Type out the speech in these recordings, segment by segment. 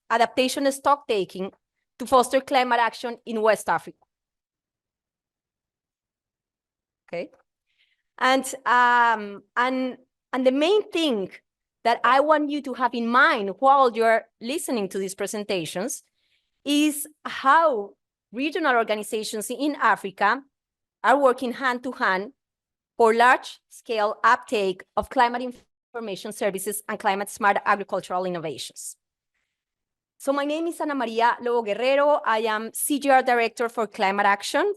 adaptation stocktaking to foster climate action in West Africa. Okay, and the main thing that I want you to have in mind while you're listening to these presentations is how regional organizations in Africa are working hand to hand for large-scale uptake of climate information services and climate-smart agricultural innovations. So my name is Ana Maria Lobo Guerrero. I am CCR Director for Climate Action,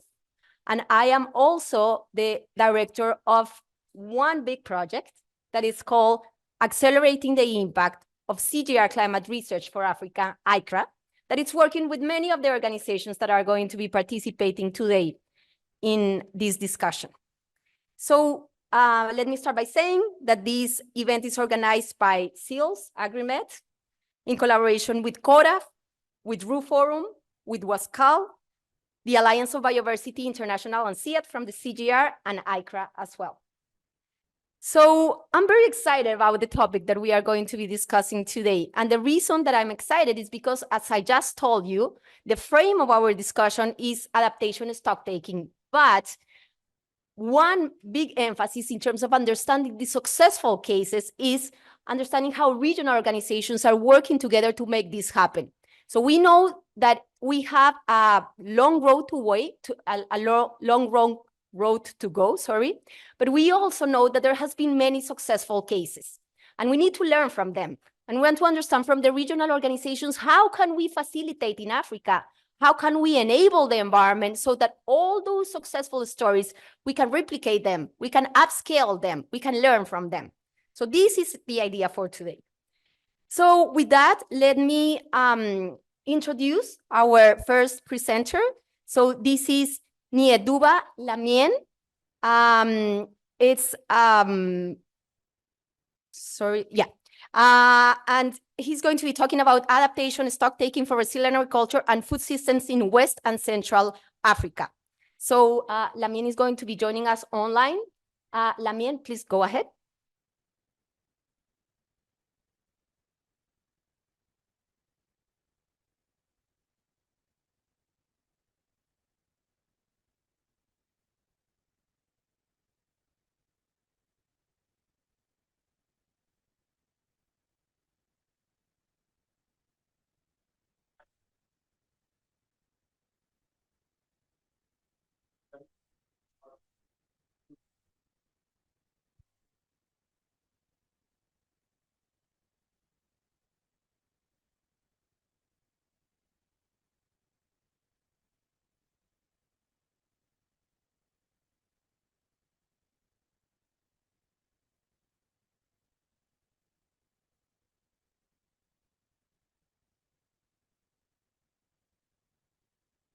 and I am also the director of one big project that is called Accelerating the Impact of CCR Climate Research for Africa, ICRA, that is working with many of the organizations that are going to be participating today in this discussion. So let me start by saying that this event is organized by SEALS AgriMed in collaboration with CORAF, with RU Forum, with WASCAL, the Alliance of Biodiversity International and CIAT from the CGR, and ICRA as well. So I'm very excited about the topic that we are going to be discussing today. And the reason that I'm excited is because, as I just told you, the frame of our discussion is adaptation stocktaking. But one big emphasis in terms of understanding the successful cases is understanding how regional organizations are working together to make this happen. So we know that we have a long road to go, but we also know that there has been many successful cases, and we need to learn from them. And we want to understand from the regional organizations, how can we facilitate in Africa? How can we enable the environment so that all those successful stories, we can replicate them, we can upscale them, we can learn from them. So this is the idea for today. So with that, let me introduce our first presenter. So this is Nieduba Lamien. And he's going to be talking about adaptation, stocktaking for resilient agriculture and food systems in West and Central Africa. So Lamien is going to be joining us online. Lamien, please go ahead.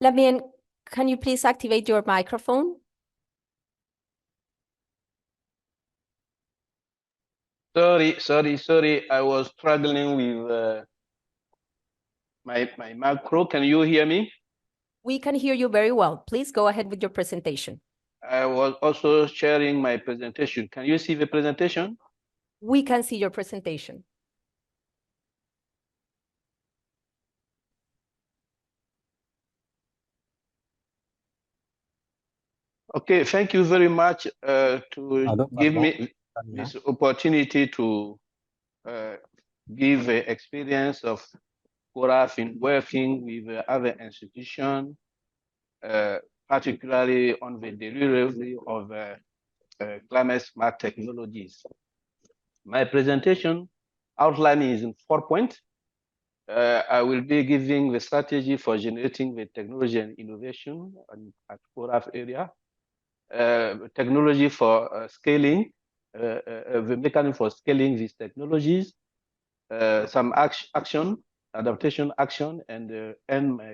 Lamien, can you please activate your microphone? Sorry. I was struggling with my macro. Can you hear me? We can hear you very well. Please go ahead with your presentation. I was also sharing my presentation. Can you see the presentation? We can see your presentation. Okay, thank you very much to give me this opportunity to give the experience of CORAF in working with other institutions, particularly on the delivery of climate smart technologies. My presentation outline is in 4 points. I will be giving the strategy for generating the technology and innovation at CORAF area. Technology for scaling, the mechanism for scaling these technologies, some action, adaptation action, and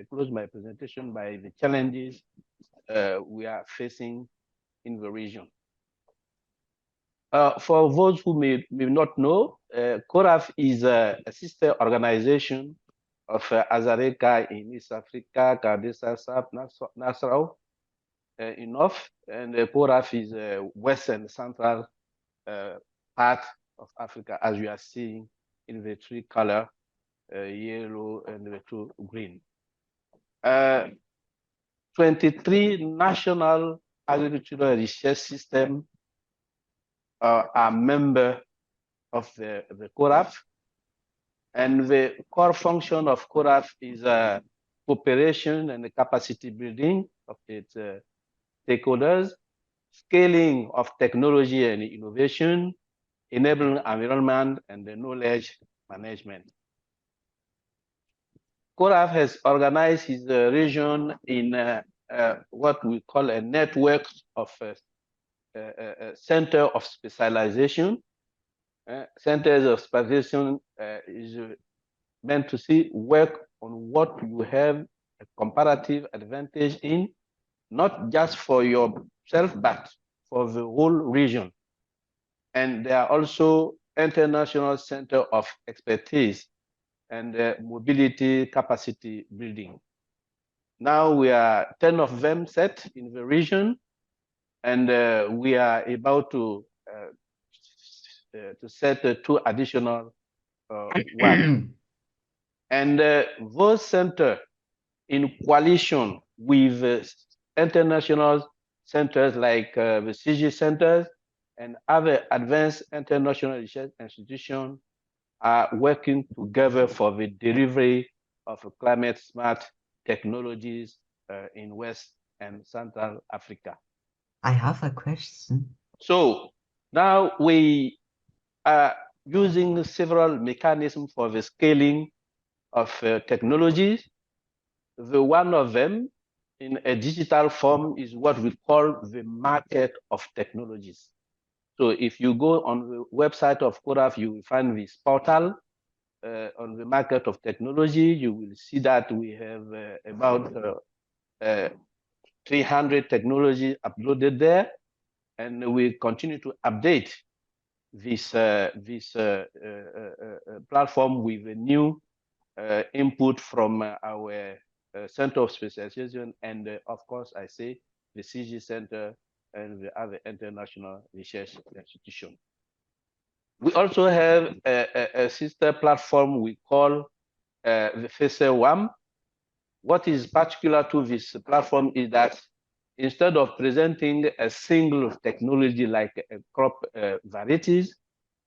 close my presentation by the challenges we are facing in the region. For those who may not know, CORAF is a sister organization of Azareka in East Africa, Kardesa, South, Nassau, in North, and CORAF is a western central part of Africa, as you are seeing in the tree color yellow, and the two green. 23 national agricultural research systems are member of the CORAF. And the core function of CORAF is cooperation and capacity building of its stakeholders, scaling of technology and innovation, enabling environment and the knowledge management. CORAF has organized his region in what we call a network of center of specialization. Centers of specialization is meant to see work on what you have a comparative advantage in, not just for yourself, but for the whole region. And there are also international center of expertise and mobility capacity building. Now we are 10 of them set in the region, and we are about to set 2 additional one. And those centers in coalition with international centers like the CG centers and other advanced international research institutions are working together for the delivery of climate smart technologies in West and Central Africa. I have a question. So now we are using several mechanisms for the scaling of technologies. The one of them in a digital form is what we call the market of technologies. So if you go on the website of CORAF, you will find this portal on the market of technology. You will see that we have about 300 technologies uploaded there, and we continue to update this platform with a new input from our Center of Specialization and, of course, I say the CG Center and the other international research institution. We also have a sister platform we call the FESE-WAM. What is particular to this platform is that instead of presenting a single technology like crop varieties,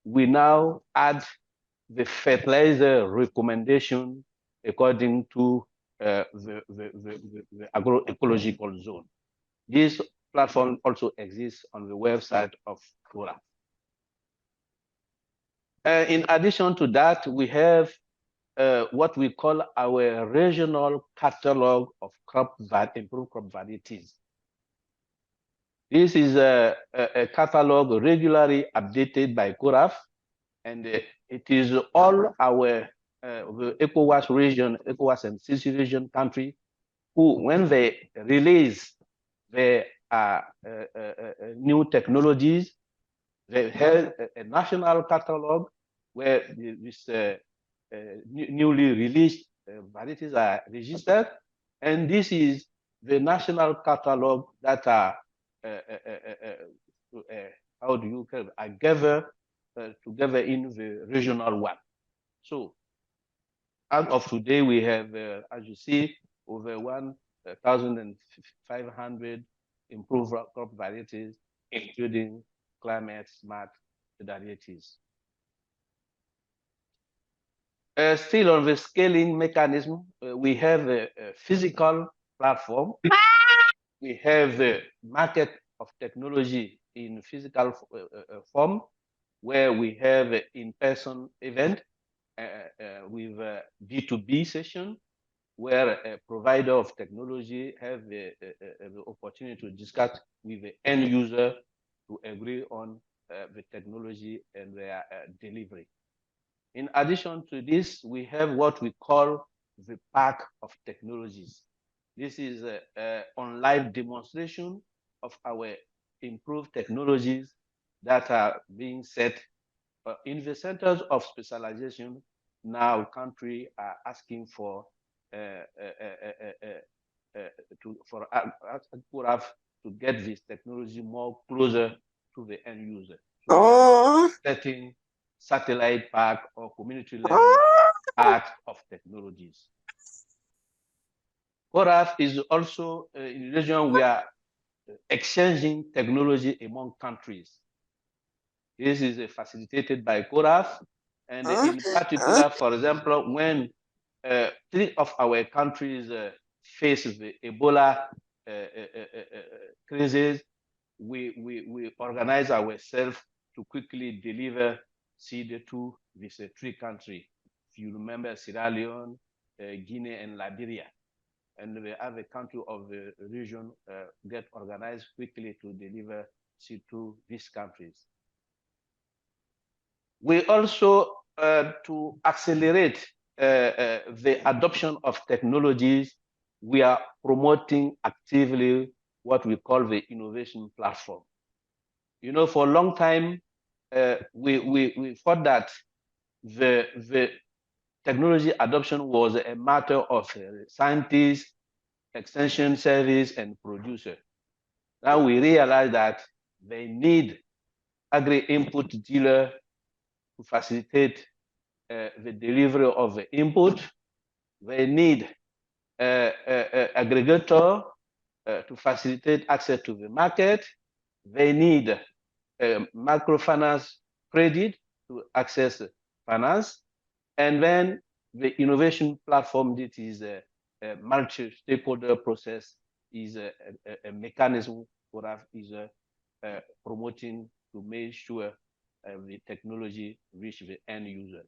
we now add the fertilizer recommendation according to the agroecological zone. This platform also exists on the website of CORAF. In addition to that, we have what we call our regional catalog of improved crop varieties. This is a catalog regularly updated by CORAF, and it is all our the ECOWAS region, ECOWAS and CC region country, who, when they release their new technologies, they have a national catalog where this newly released varieties are registered, and this is the national catalog that are how do you call it? Are gathered together in the regional one. So, out of today, we have, as you see, over 1,500 improved crop varieties, including climate smart varieties. Still on the scaling mechanism, we have a physical platform. We have the market of technology in physical form, where we have an in-person event with a B2B session, where a provider of technology have the opportunity to discuss with the end user to agree on the technology and their delivery. In addition to this, we have what we call the Park of Technologies. This is on live demonstration of our improved technologies that are being set in the centers of specialization. Now, country are asking for CORAF to get this technology more closer to the end user. So setting satellite park or community level art of technologies. CORAF is also in a region we are exchanging technology among countries. This is facilitated by CORAF, and in particular, for example, when 3 of our countries face the Ebola crisis, we organize ourselves to quickly deliver seed to these 3 countries. If you remember, Sierra Leone, Guinea, and Liberia. And the other country of the region get organized quickly to deliver seed to these countries. We also, to accelerate the adoption of technologies, we are promoting actively what we call the innovation platform. You know, for a long time, we thought that the technology adoption was a matter of scientists, extension service, and producer. Now we realize that they need agri-input dealer to facilitate the delivery of the input. They need aggregator to facilitate access to the market. They need microfinance credit to access finance. And then the innovation platform, that is a multi-stakeholder process, is a mechanism for us, is promoting to make sure the technology reach the end user.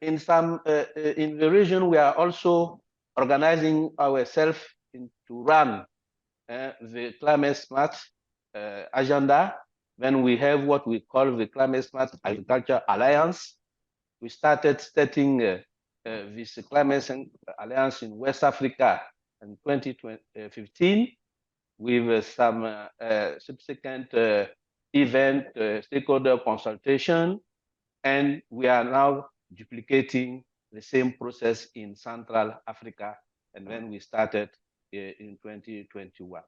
In the region, we are also organizing ourselves to run the climate smart agenda. Then we have what we call the Climate Smart Agriculture Alliance. We started starting this Climate Alliance in West Africa in 2015 with some subsequent event, stakeholder consultation, and we are now duplicating the same process in Central Africa, and then we started in 2021.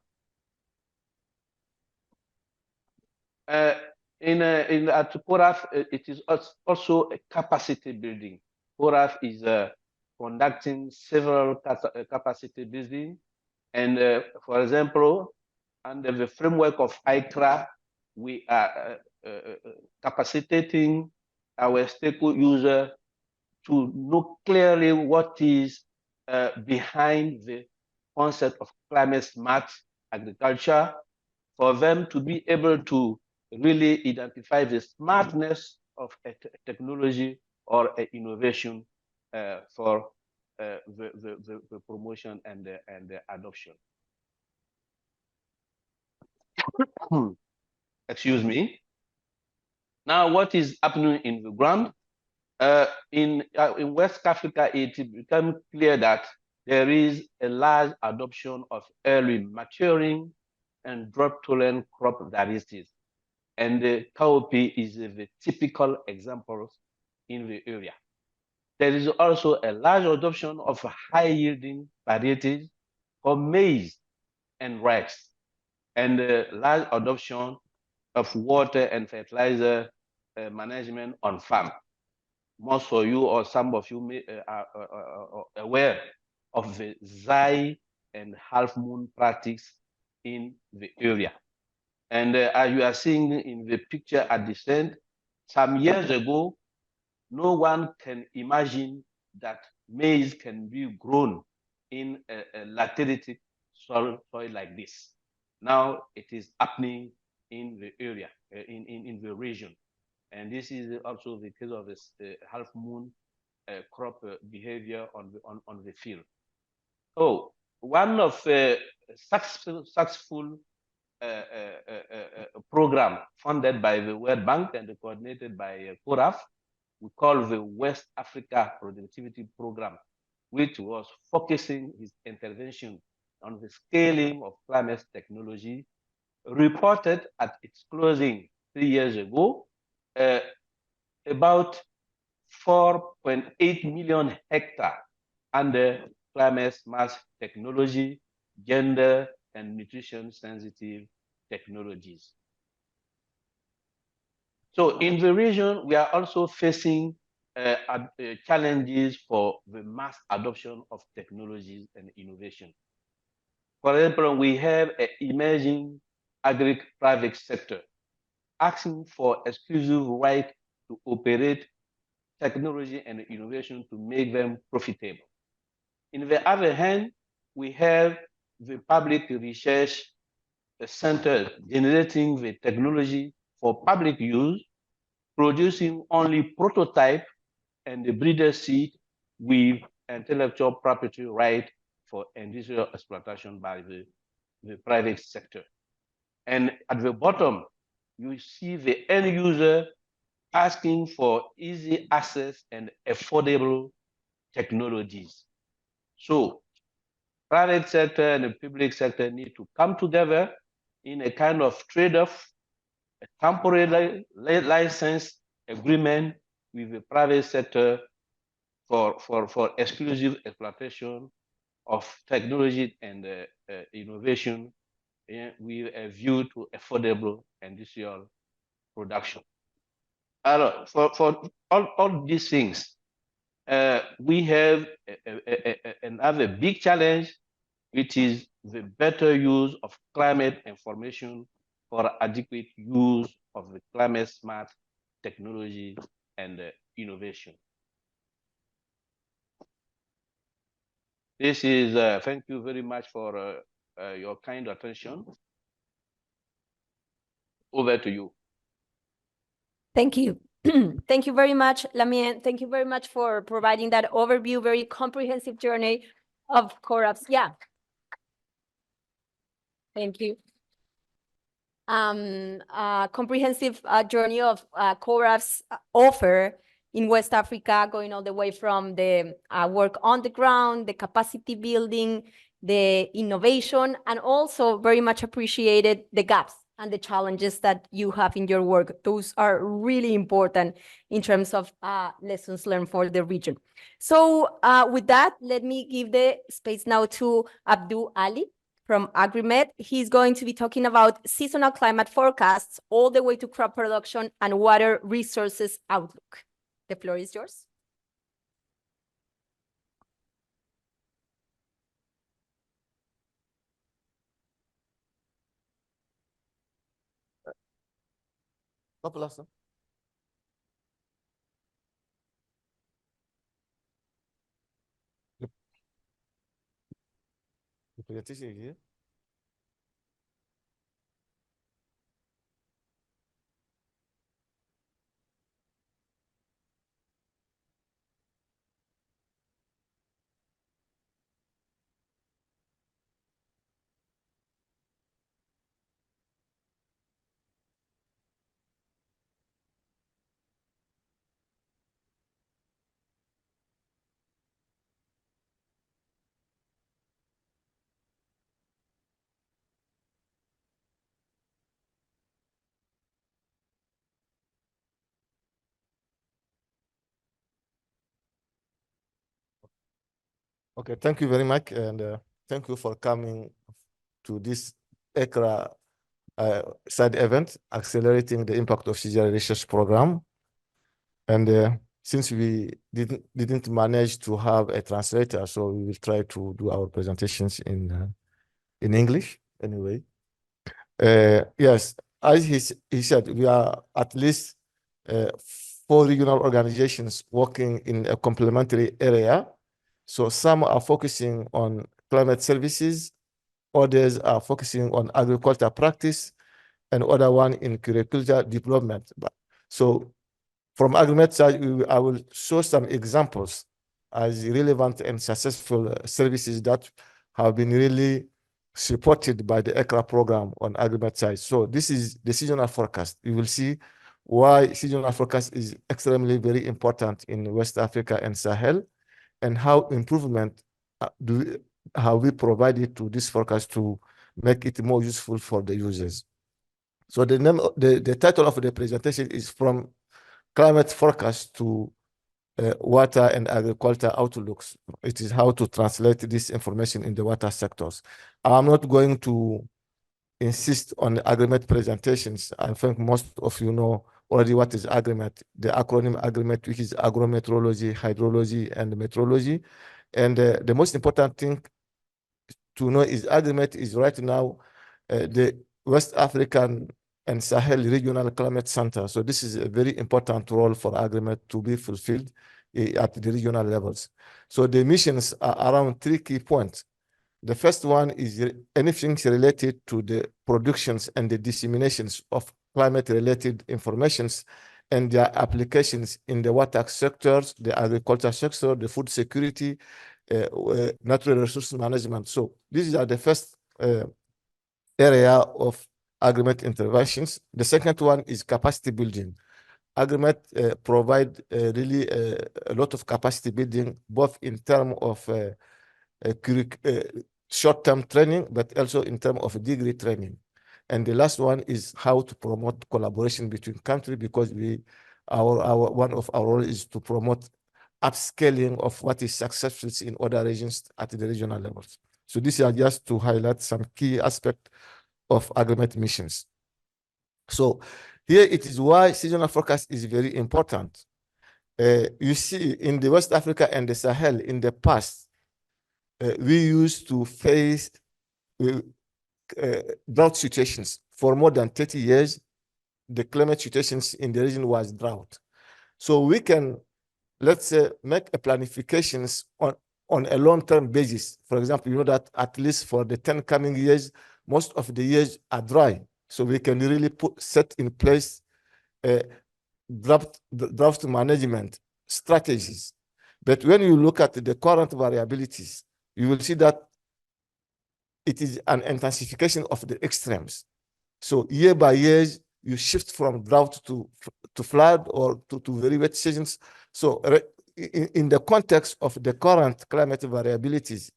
At CORAF, it is also a capacity building. CORAF is conducting several capacity building, and for example, under the framework of ICRA, we are capacitating our stakeholder user to know clearly what is behind the concept of climate smart agriculture, for them to be able to really identify the smartness of a technology or an innovation for the promotion and the adoption. Excuse me. Now, what is happening in the ground? In West Africa, it became clear that there is a large adoption of early maturing and drought-tolerant crop varieties. And the cowpea is the typical example in the area. There is also a large adoption of high-yielding varieties for maize and rice, and a large adoption of water and fertilizer management on farm. Most of you or some of you may, are aware of the Zai and half moon practice in the area. And as you are seeing in the picture at the end, some years ago, no one can imagine that maize can be grown in a lateritic soil like this. Now it is happening in the area, in the region. And this is also the case of this half moon crop behavior on the field. So one of the successful program funded by the World Bank and coordinated by CORAF, we call the West Africa Productivity Program, which was focusing its intervention on the scaling of climate technology, reported at its closing 3 years ago, about 4.8 million hectares under climate smart technology, gender and nutrition sensitive technologies. So in the region, we are also facing challenges for the mass adoption of technologies and innovation. For example, we have an emerging agri-private sector asking for exclusive right to operate technology and innovation to make them profitable. In the other hand, we have the public research center generating the technology for public use, producing only prototype and the breeder seed with intellectual property right for industrial exploitation by the private sector. And at the bottom, you see the end user asking for easy access and affordable technologies. So private sector and the public sector need to come together in a kind of trade-off, a temporary license agreement with the private sector for exclusive exploitation of technology and innovation with a view to affordable industrial production. For all these things, we have another big challenge, which is the better use of climate information for adequate use of the climate smart technology and innovation. This is, thank you very much for your kind attention. Over to you. Thank you. Thank you very much, Lamien. Thank you very much for providing that overview, very comprehensive journey of CORAF's. Yeah. Thank you. Comprehensive journey of CORAF's offer in West Africa, going all the way from the work on the ground, the capacity building, the innovation, and also very much appreciated the gaps and the challenges that you have in your work. Those are really important in terms of lessons learned for the region. So with that, let me give the space now to Abdul Ali from AgriMed. He's going to be talking about seasonal climate forecasts all the way to crop production and water resources outlook. The floor is yours. Population. The presentation here. Okay, thank you very much, and thank you for coming to this ECRA side event, accelerating the impact of CCR research program. And since we didn't manage to have a translator, so we will try to do our presentations in English anyway. Yes, as he said, we are at least 4 regional organizations working in a complementary area. So some are focusing on climate services, others are focusing on agriculture practice, and other one in agriculture development. So from AgriMed side, I will show some examples as relevant and successful services that have been really supported by the ECRA program on AgriMed side. So this is the seasonal forecast. You will see why seasonal forecast is extremely very important in West Africa and Sahel, and how improvement how we provide it to this forecast to make it more useful for the users. So the name, the title of the presentation is From Climate Forecast to Water and Agriculture Outlooks. It is how to translate this information in the water sectors. I'm not going to insist on the AgriMed presentations. I think most of you know already what is agreement, the acronym agreement, which is agrometeorology, hydrology, and meteorology. And the most important thing to know is agreement is right now the West African and Sahel Regional Climate Center. So this is a very important role for agreement to be fulfilled at the regional levels. So the missions are around 3 key points. The first one is anything related to the productions and the disseminations of climate-related informations and their applications in the water sectors, the agriculture sector, the food security, natural resource management. So these are the first area of agreement interventions. The second one is capacity building. Agreement provide really a lot of capacity building, both in terms of short-term training, but also in terms of degree training. And the last one is how to promote collaboration between countries, because one of our role is to promote upscaling of what is successful in other regions at the regional levels. So this is just to highlight some key aspects of agreement missions. So here it is why seasonal forecast is very important. You see, in the West Africa and the Sahel in the past, we used to face drought situations for more than 30 years. The climate situations in the region was drought. So we can, let's say, make a planifications on a long-term basis. For example, you know that at least for the 10 coming years, most of the years are dry. So we can really set in place drought management strategies. But when you look at the current variabilities, you will see that it is an intensification of the extremes. So year by year, you shift from drought to flood or to very wet seasons. So in the context of the current climate variabilities,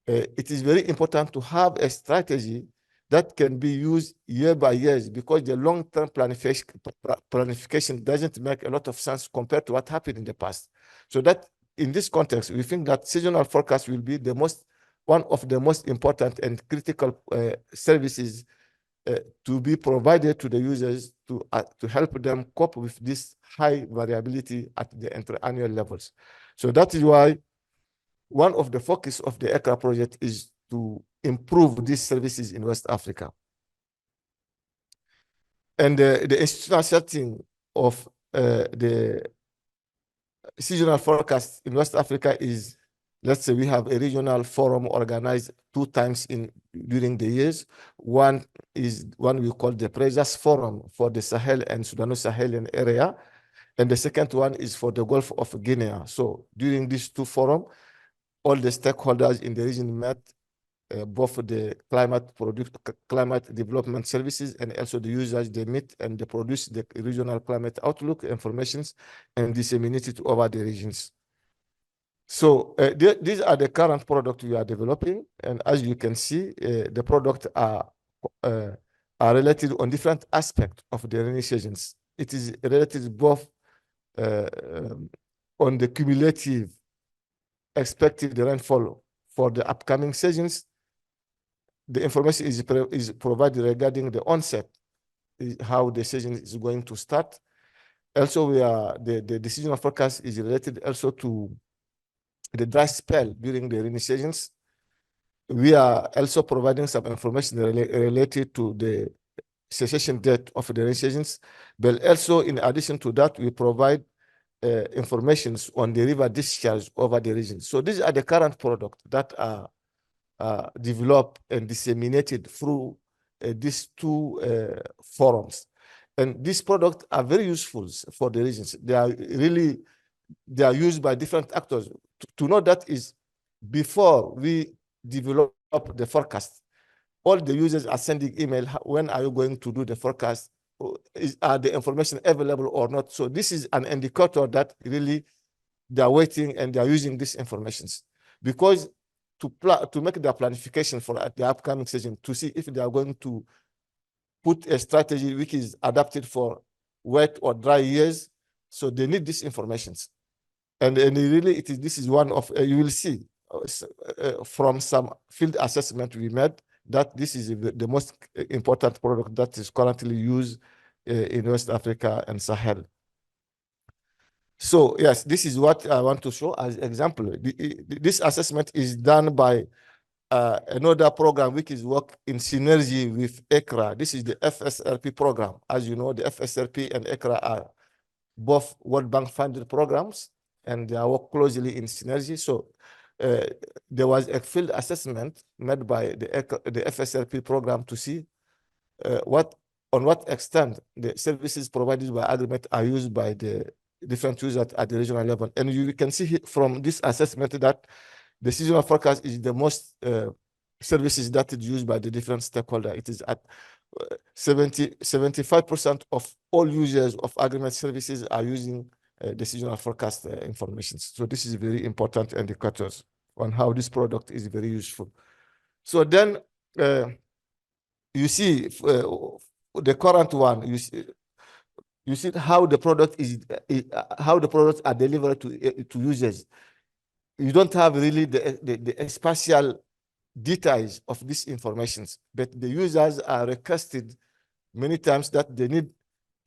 it is very important to have a strategy that can be used year by year, because the long-term planification doesn't make a lot of sense compared to what happened in the past. So that in this context, we think that seasonal forecast will be one of the most important and critical services to be provided to the users to help them cope with this high variability at the inter-annual levels. So that is why one of the focus of the ECRA project is to improve these services in West Africa. And the institutional setting of the seasonal forecast in West Africa is, let's say we have a regional forum organized 2 times during the years. One we call the Prejas Forum for the Sahel and Sudano-Sahelian area. And the second one is for the Gulf of Guinea. So during these 2 forums, all the stakeholders in the region met, both the climate development services and also the users. They meet and they produce the regional climate outlook informations and disseminate it over the regions. So these are the current products we are developing, and as you can see, the products are related on different aspects of the rainy seasons. It is related both on the cumulative expected rainfall for the upcoming seasons. The information is provided regarding the onset, how the season is going to start. Also, the seasonal forecast is related also to the dry spell during the rainy seasons. We are also providing some information related to the cessation date of the rainy seasons. But also, in addition to that, we provide information on the river discharge over the region. So these are the current products that are developed and disseminated through these 2 forums. And these products are very useful for the regions. They are used by different actors. To know that is, before we develop the forecast, all the users are sending email, when are you going to do the forecast? Are the information available or not? So this is an indicator that really they are waiting and they are using these informations, because to make their planification for the upcoming season, to see if they are going to put a strategy which is adapted for wet or dry years. So they need these informations. And really, this is one of, you will see from some field assessment we made, that this is the most important product that is currently used in West Africa and Sahel. So yes, this is what I want to show as example. This assessment is done by another program which is work in synergy with ECRA. This is the FSRP program. As you know, the FSRP and ECRA are both World Bank funded programs, and they work closely in synergy. So there was a field assessment made by the FSRP program to see on what extent the services provided by agreement are used by the different users at the regional level. And you can see from this assessment that the seasonal forecast is the most services that is used by the different stakeholders. It is at 75% of all users of agreement services are using the seasonal forecast information. So this is very important indicators on how this product is very useful. So then you see the current one, you see how the product how the products are delivered to users. You don't have really the spatial details of these informations, but the users are requested many times that they need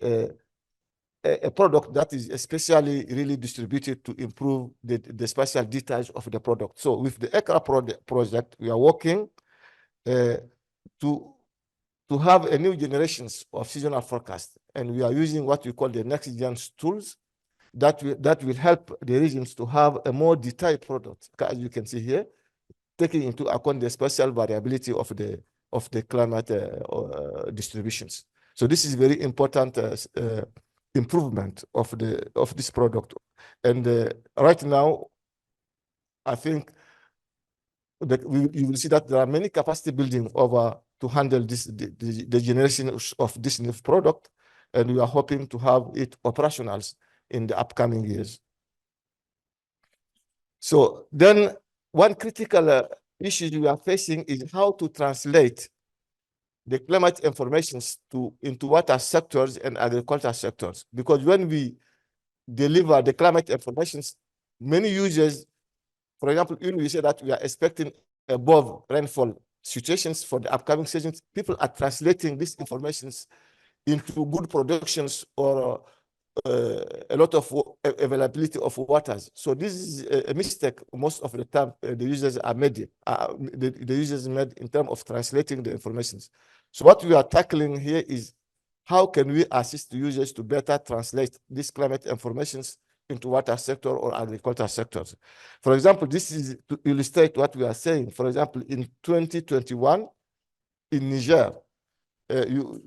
a product that is especially really distributed to improve the spatial details of the product. So with the ECRA project, we are working to have a new generations of seasonal forecast, and we are using what we call the next gen tools that will help the regions to have a more detailed product, as you can see here, taking into account the spatial variability of the climate distributions. So this is very important improvement of this product. And right now, I think that you will see that there are many capacity building over to handle the generation of this new product, and we are hoping to have it operational in the upcoming years. So then one critical issue we are facing is how to translate the climate information into water sectors and agriculture sectors. Because when we deliver the climate information, many users, for example, when we say that we are expecting above rainfall situations for the upcoming seasons, people are translating these informations into good productions or a lot of availability of waters. So this is a mistake most of the time the users are made. The users made in terms of translating the information. So what we are tackling here is how can we assist the users to better translate this climate information into water sector or agriculture sectors. For example, this is to illustrate what we are saying. For example, in 2021 in Niger,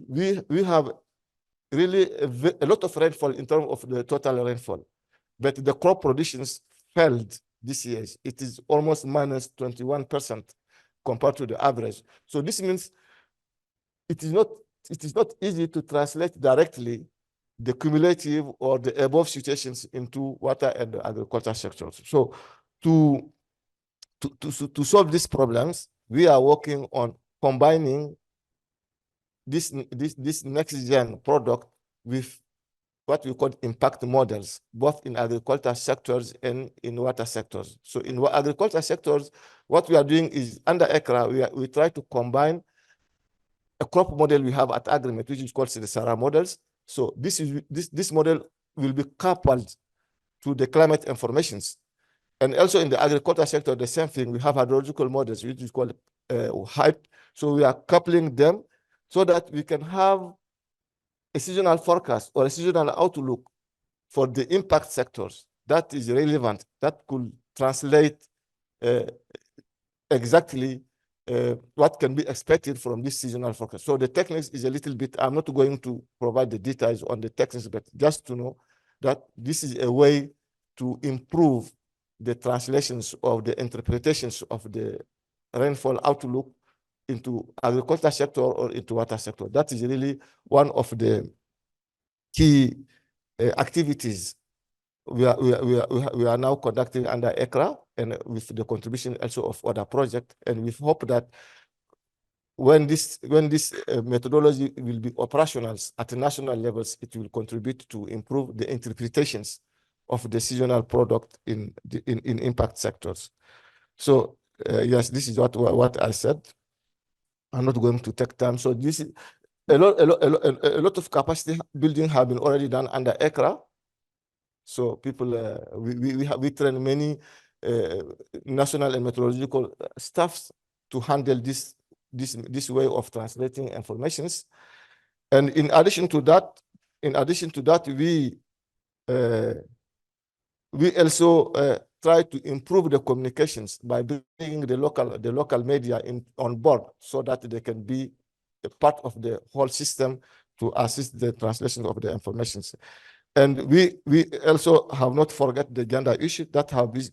we have really a lot of rainfall in terms of the total rainfall, but the crop productions failed this year. It is almost minus 21% compared to the average. So this means it is not easy to translate directly the cumulative or the above situations into water and the agriculture sectors. So to solve these problems, we are working on combining this next gen product with what we call impact models, both in agriculture sectors and in water sectors. So in agriculture sectors, what we are doing is under ECRA, we try to combine a crop model we have at agreement, which is called the CCR models. So this model will be coupled to the climate informations. And also in the agriculture sector, the same thing, we have hydrological models, which is called HYPE. So we are coupling them so that we can have a seasonal forecast or a seasonal outlook for the impact sectors that is relevant, that could translate exactly what can be expected from this seasonal forecast. So the techniques is a little bit, I'm not going to provide the details on the techniques, but just to know that this is a way to improve the translations of the interpretations of the rainfall outlook into agriculture sector or into water sector. That is really one of the key activities we are now conducting under ECRA and with the contribution also of other projects. And we hope that when this methodology will be operational at national levels, it will contribute to improve the interpretations of the seasonal product in impact sectors. So yes, this is what I said. I'm not going to take time. So a lot of capacity building have been already done under ECRA. So people, we train many national and meteorological staffs to handle this way of translating informations. And in addition to that, we also try to improve the communications by bringing the local media on board so that they can be a part of the whole system to assist the translation of the informations. And we also have not forgot the gender issue.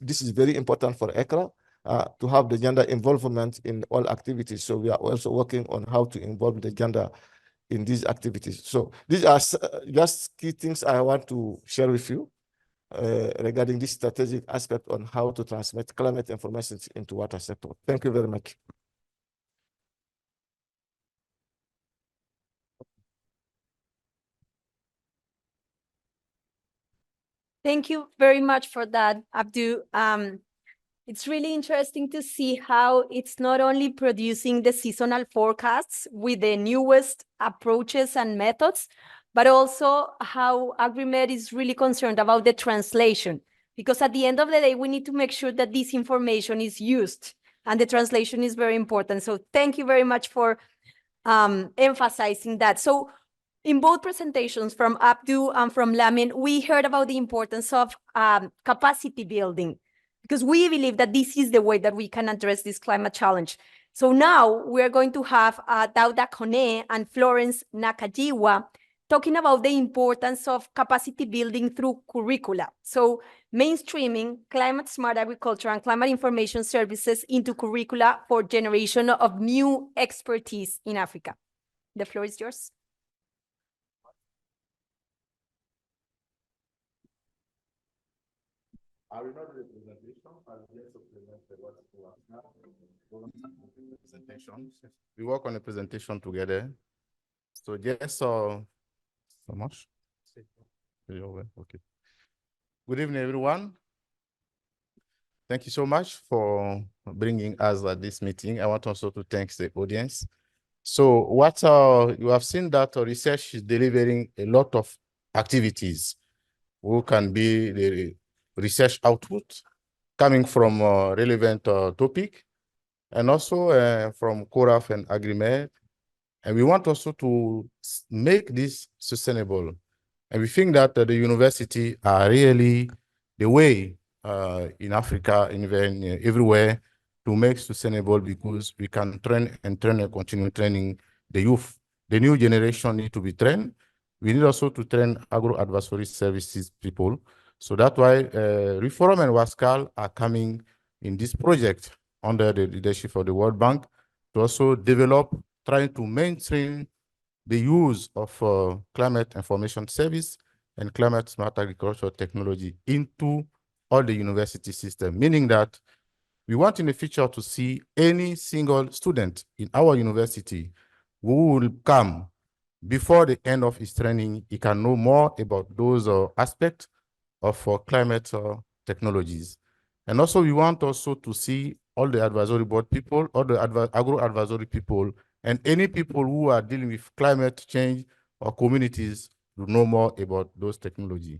This is very important for ECRA to have the gender involvement in all activities. So we are also working on how to involve the gender in these activities. So these are just key things I want to share with you regarding this strategic aspect on how to transmit climate information into water sector. Thank you very much. Thank you very much for that, Abdu. It's really interesting to see how it's not only producing the seasonal forecasts with the newest approaches and methods, but also how AgriMed is really concerned about the translation. Because at the end of the day, we need to make sure that this information is used, and the translation is very important. So thank you very much for emphasizing that. So in both presentations from Abdu and from Lamin, we heard about the importance of capacity building, because we believe that this is the way that we can address this climate challenge. So now we're going to have Dauda Kone and Florence Nakajiwa talking about the importance of capacity building through curricula. So mainstreaming climate smart agriculture and climate information services into curricula for generation of new expertise in Africa. The floor is yours. I will not do the presentation. I will just present presentation. We work on a presentation together. So yes, so much. Okay. Good evening, everyone. Thank you so much for bringing us at this meeting. I want also to thank the audience. So what you have seen that research is delivering a lot of activities who can be the research output coming from relevant topic, and also from CORAF and AgriMed. And we want also to make this sustainable. And we think that the university are really the way in Africa, everywhere, to make sustainable, because we can train and continue training the youth. The new generation need to be trained. We need also to train agro-advisory services people. So that's why Reform and Wascal are coming in this project under the leadership of the World Bank to also develop, trying to mainstream the use of climate information service and climate smart agricultural technology into all the university system, meaning that we want in the future to see any single student in our university who will come before the end of his training, he can know more about those aspects of climate technologies. And also we want also to see all the advisory board people, all the agro-advisory people, and any people who are dealing with climate change or communities to know more about those technologies.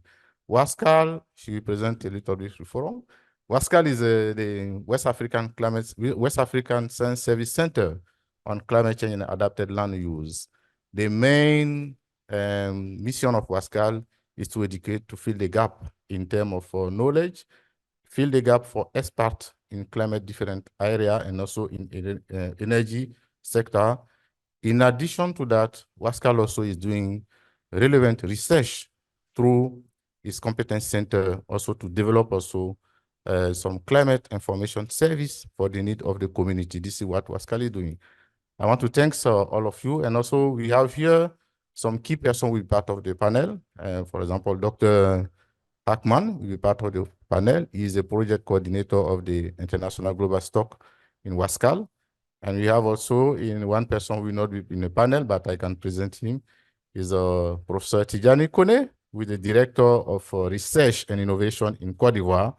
Wascal, she will present a little bit forum. Wascal is the West African Science Service Center on Climate Change and Adapted Land Use. The main mission of Wascal is to educate, to fill the gap in terms of knowledge, fill the gap for experts in climate different area and also in energy sector. In addition to that, Wascal also is doing relevant research through its competence center also to develop also some climate information service for the need of the community. This is what Wascal is doing. I want to thank all of you. And also we have here some key persons will be part of the panel. For example, Dr. Hackman will be part of the panel. He is the project coordinator of the International Global Stock in Wascal. And we have also one person who will not be in the panel, but I can present him, is Professor Tijani Kone, who is the Director of Research and Innovation in Cote d'Ivoire,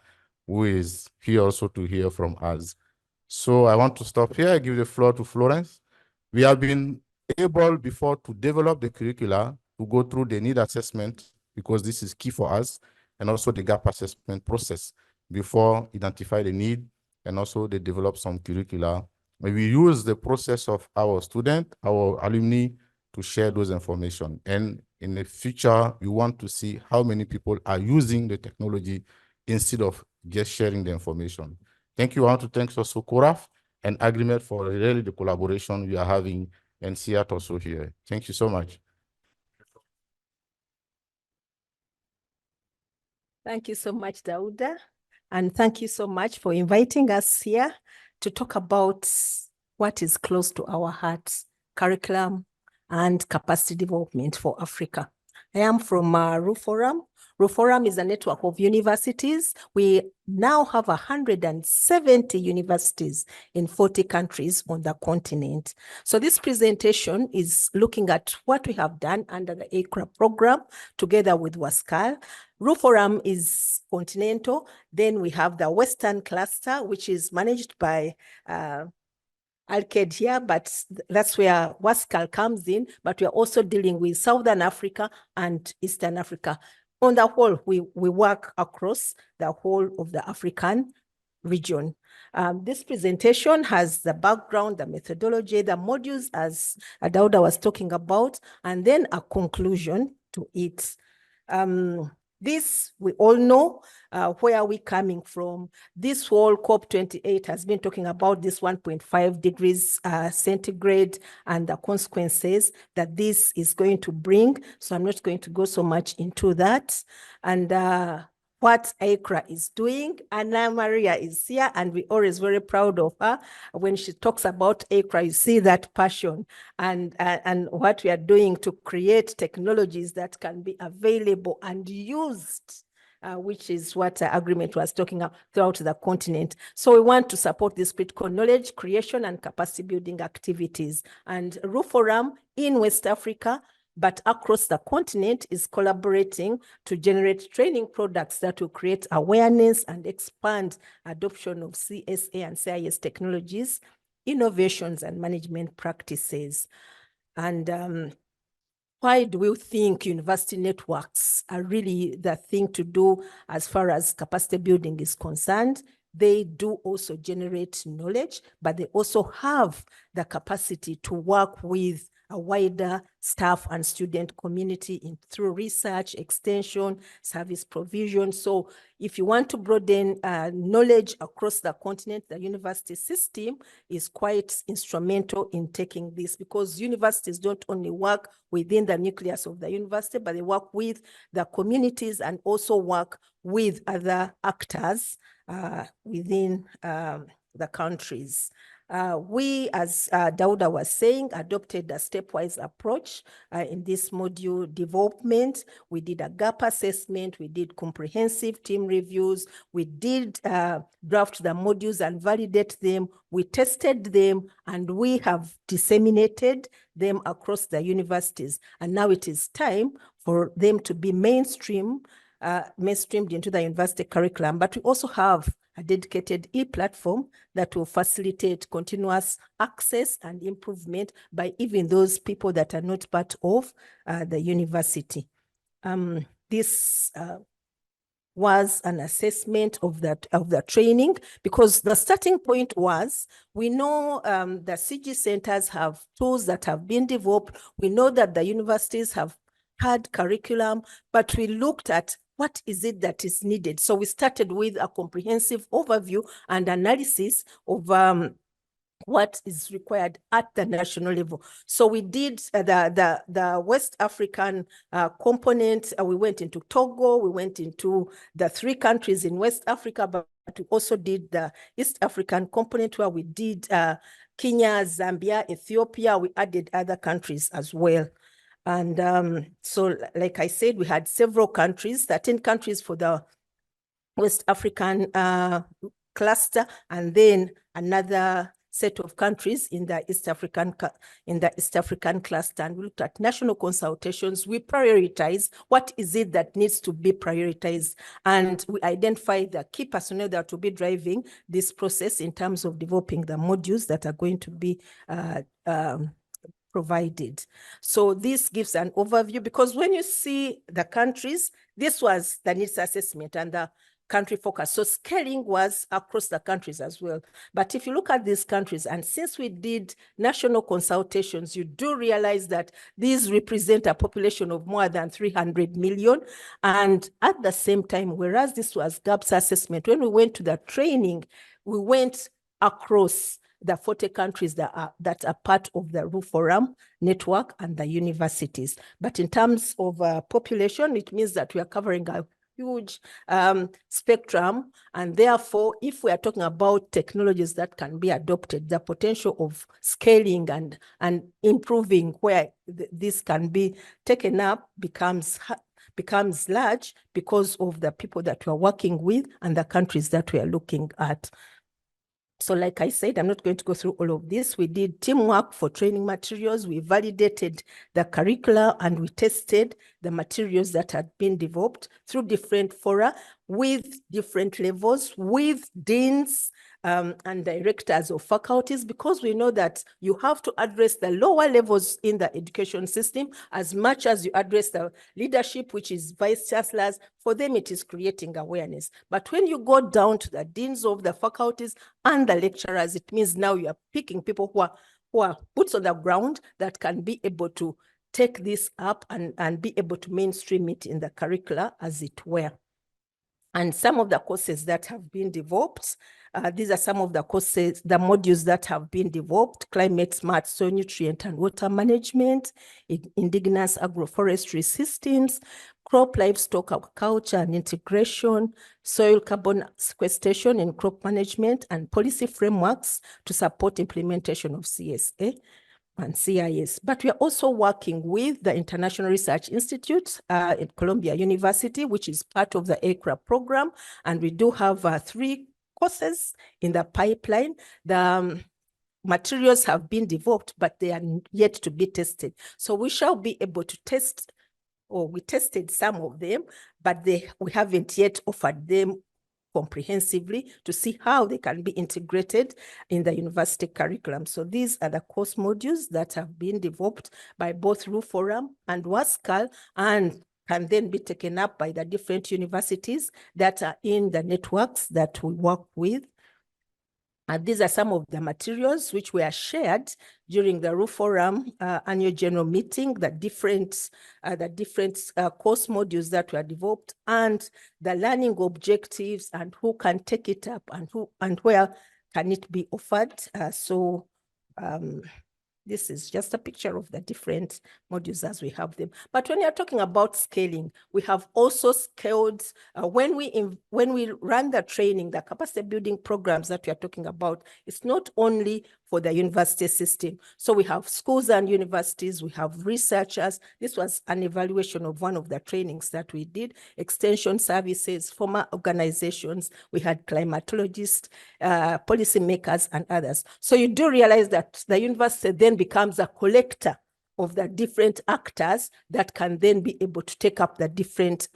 who is here also to hear from us. So I want to stop here. I give the floor to Florence. We have been able before to develop the curricula to go through the need assessment, because this is key for us, and also the gap assessment process before identify the need, and also they develop some curricula. We use the process of our student, our alumni, to share those information. And in the future, we want to see how many people are using the technology instead of just sharing the information. Thank you. I want to thank also CORAF and Agreement for really the collaboration we are having, and CIAT also here. Thank you so much. Thank you so much, Dauda. And thank you so much for inviting us here to talk about what is close to our hearts, curriculum and capacity development for Africa. I am from RUFORUM. RUFORUM is a network of universities. We now have 170 universities in 40 countries on the continent. So this presentation is looking at what we have done under the ACRA program together with WASCAL. RUFORUM is continental. Then we have the Western cluster, which is managed by Alked here, but that's where WASCAL comes in, but we are also dealing with Southern Africa and Eastern Africa. On the whole, we work across the whole of the African region. This presentation has the background, the methodology, the modules as Dauda was talking about, and then a conclusion to it. This, we all know where we're coming from. This whole COP28 has been talking about this 1.5 degrees centigrade and the consequences that this is going to bring. So I'm not going to go so much into that. And what ACRA is doing. Anna Maria is here, and we're always very proud of her. When she talks about ACRA, you see that passion and what we are doing to create technologies that can be available and used, which is what Agreement was talking about throughout the continent. So we want to support this critical knowledge creation and capacity building activities. And RUFORUM in West Africa, but across the continent, is collaborating to generate training products that will create awareness and expand adoption of CSA and CIS technologies, innovations, and management practices. And why do we think university networks are really the thing to do as far as capacity building is concerned? They do also generate knowledge, but they also have the capacity to work with a wider staff and student community through research, extension, service provision. So if you want to broaden knowledge across the continent, the university system is quite instrumental in taking this, because universities don't only work within the nucleus of the university, but they work with the communities and also work with other actors within the countries. We, as Dauda was saying, adopted a stepwise approach in this module development. We did a gap assessment, we did comprehensive team reviews, we did draft the modules and validate them, we tested them, and we have disseminated them across the universities. And now it is time for them to be mainstreamed into the university curriculum. But we also have a dedicated e-platform that will facilitate continuous access and improvement by even those people that are not part of the university. This was an assessment of the training, because the starting point was, we know the CG centers have tools that have been developed. We know that the universities have had curriculum, but we looked at what is it that is needed. So we started with a comprehensive overview and analysis of what is required at the national level. So we did the West African component. We went into Togo, we went into the 3 countries in West Africa, but we also did the East African component, where we did Kenya, Zambia, Ethiopia. We added other countries as well. And so, like I said, we had several countries, 13 countries for the West African cluster, and then another set of countries in the East African cluster. And we looked at national consultations. We prioritize what is it that needs to be prioritized, and we identify the key personnel that will be driving this process in terms of developing the modules that are going to be provided. So this gives an overview, because when you see the countries, this was the needs assessment and the country focus. So scaling was across the countries as well. But if you look at these countries, and since we did national consultations, you do realize that these represent a population of more than 300 million. And at the same time, whereas this was gaps assessment, when we went to the training, we went across the 40 countries that are part of the RU Forum network and the universities. But in terms of population, it means that we are covering a huge spectrum. And therefore, if we are talking about technologies that can be adopted, the potential of scaling and improving where this can be taken up becomes large, because of the people that we are working with and the countries that we are looking at. So like I said, I'm not going to go through all of this. We did teamwork for training materials. We validated the curricula and we tested the materials that had been developed through different fora with different levels, with deans and directors of faculties, because we know that you have to address the lower levels in the education system as much as you address the leadership, which is vice chancellors. For them, it is creating awareness. But when you go down to the deans of the faculties and the lecturers, it means now you are picking people who are boots on the ground that can be able to take this up and be able to mainstream it in the curricula, as it were. And some of the courses that have been developed, these are some of the courses, the modules that have been developed: climate smart soil, nutrient and water management, indigenous agroforestry systems, crop livestock agriculture and integration, soil carbon sequestration in crop management, and policy frameworks to support implementation of CSA and CIS. But we are also working with the International Research Institute at Columbia University, which is part of the ACRA program. And we do have 3 courses in the pipeline. The materials have been developed, but they are yet to be tested. So we shall be able to test, or we tested some of them, but we haven't yet offered them comprehensively to see how they can be integrated in the university curriculum. So these are the course modules that have been developed by both RU Forum and WASCAL, and can then be taken up by the different universities that are in the networks that we work with. And these are some of the materials which were shared during the RU Forum annual general meeting, the different course modules that were developed, and the learning objectives, and who can take it up, and where can it be offered. This is just a picture of the different modules as we have them. But when you're talking about scaling, we have also scaled, when we run the training, the capacity building programs that we are talking about, it's not only for the university system. So we have schools and universities, we have researchers. This was an evaluation of one of the trainings that we did, extension services, former organizations, we had climatologists, policymakers, and others. So you do realize that the university then becomes a collector of the different actors that can then be able to take up the different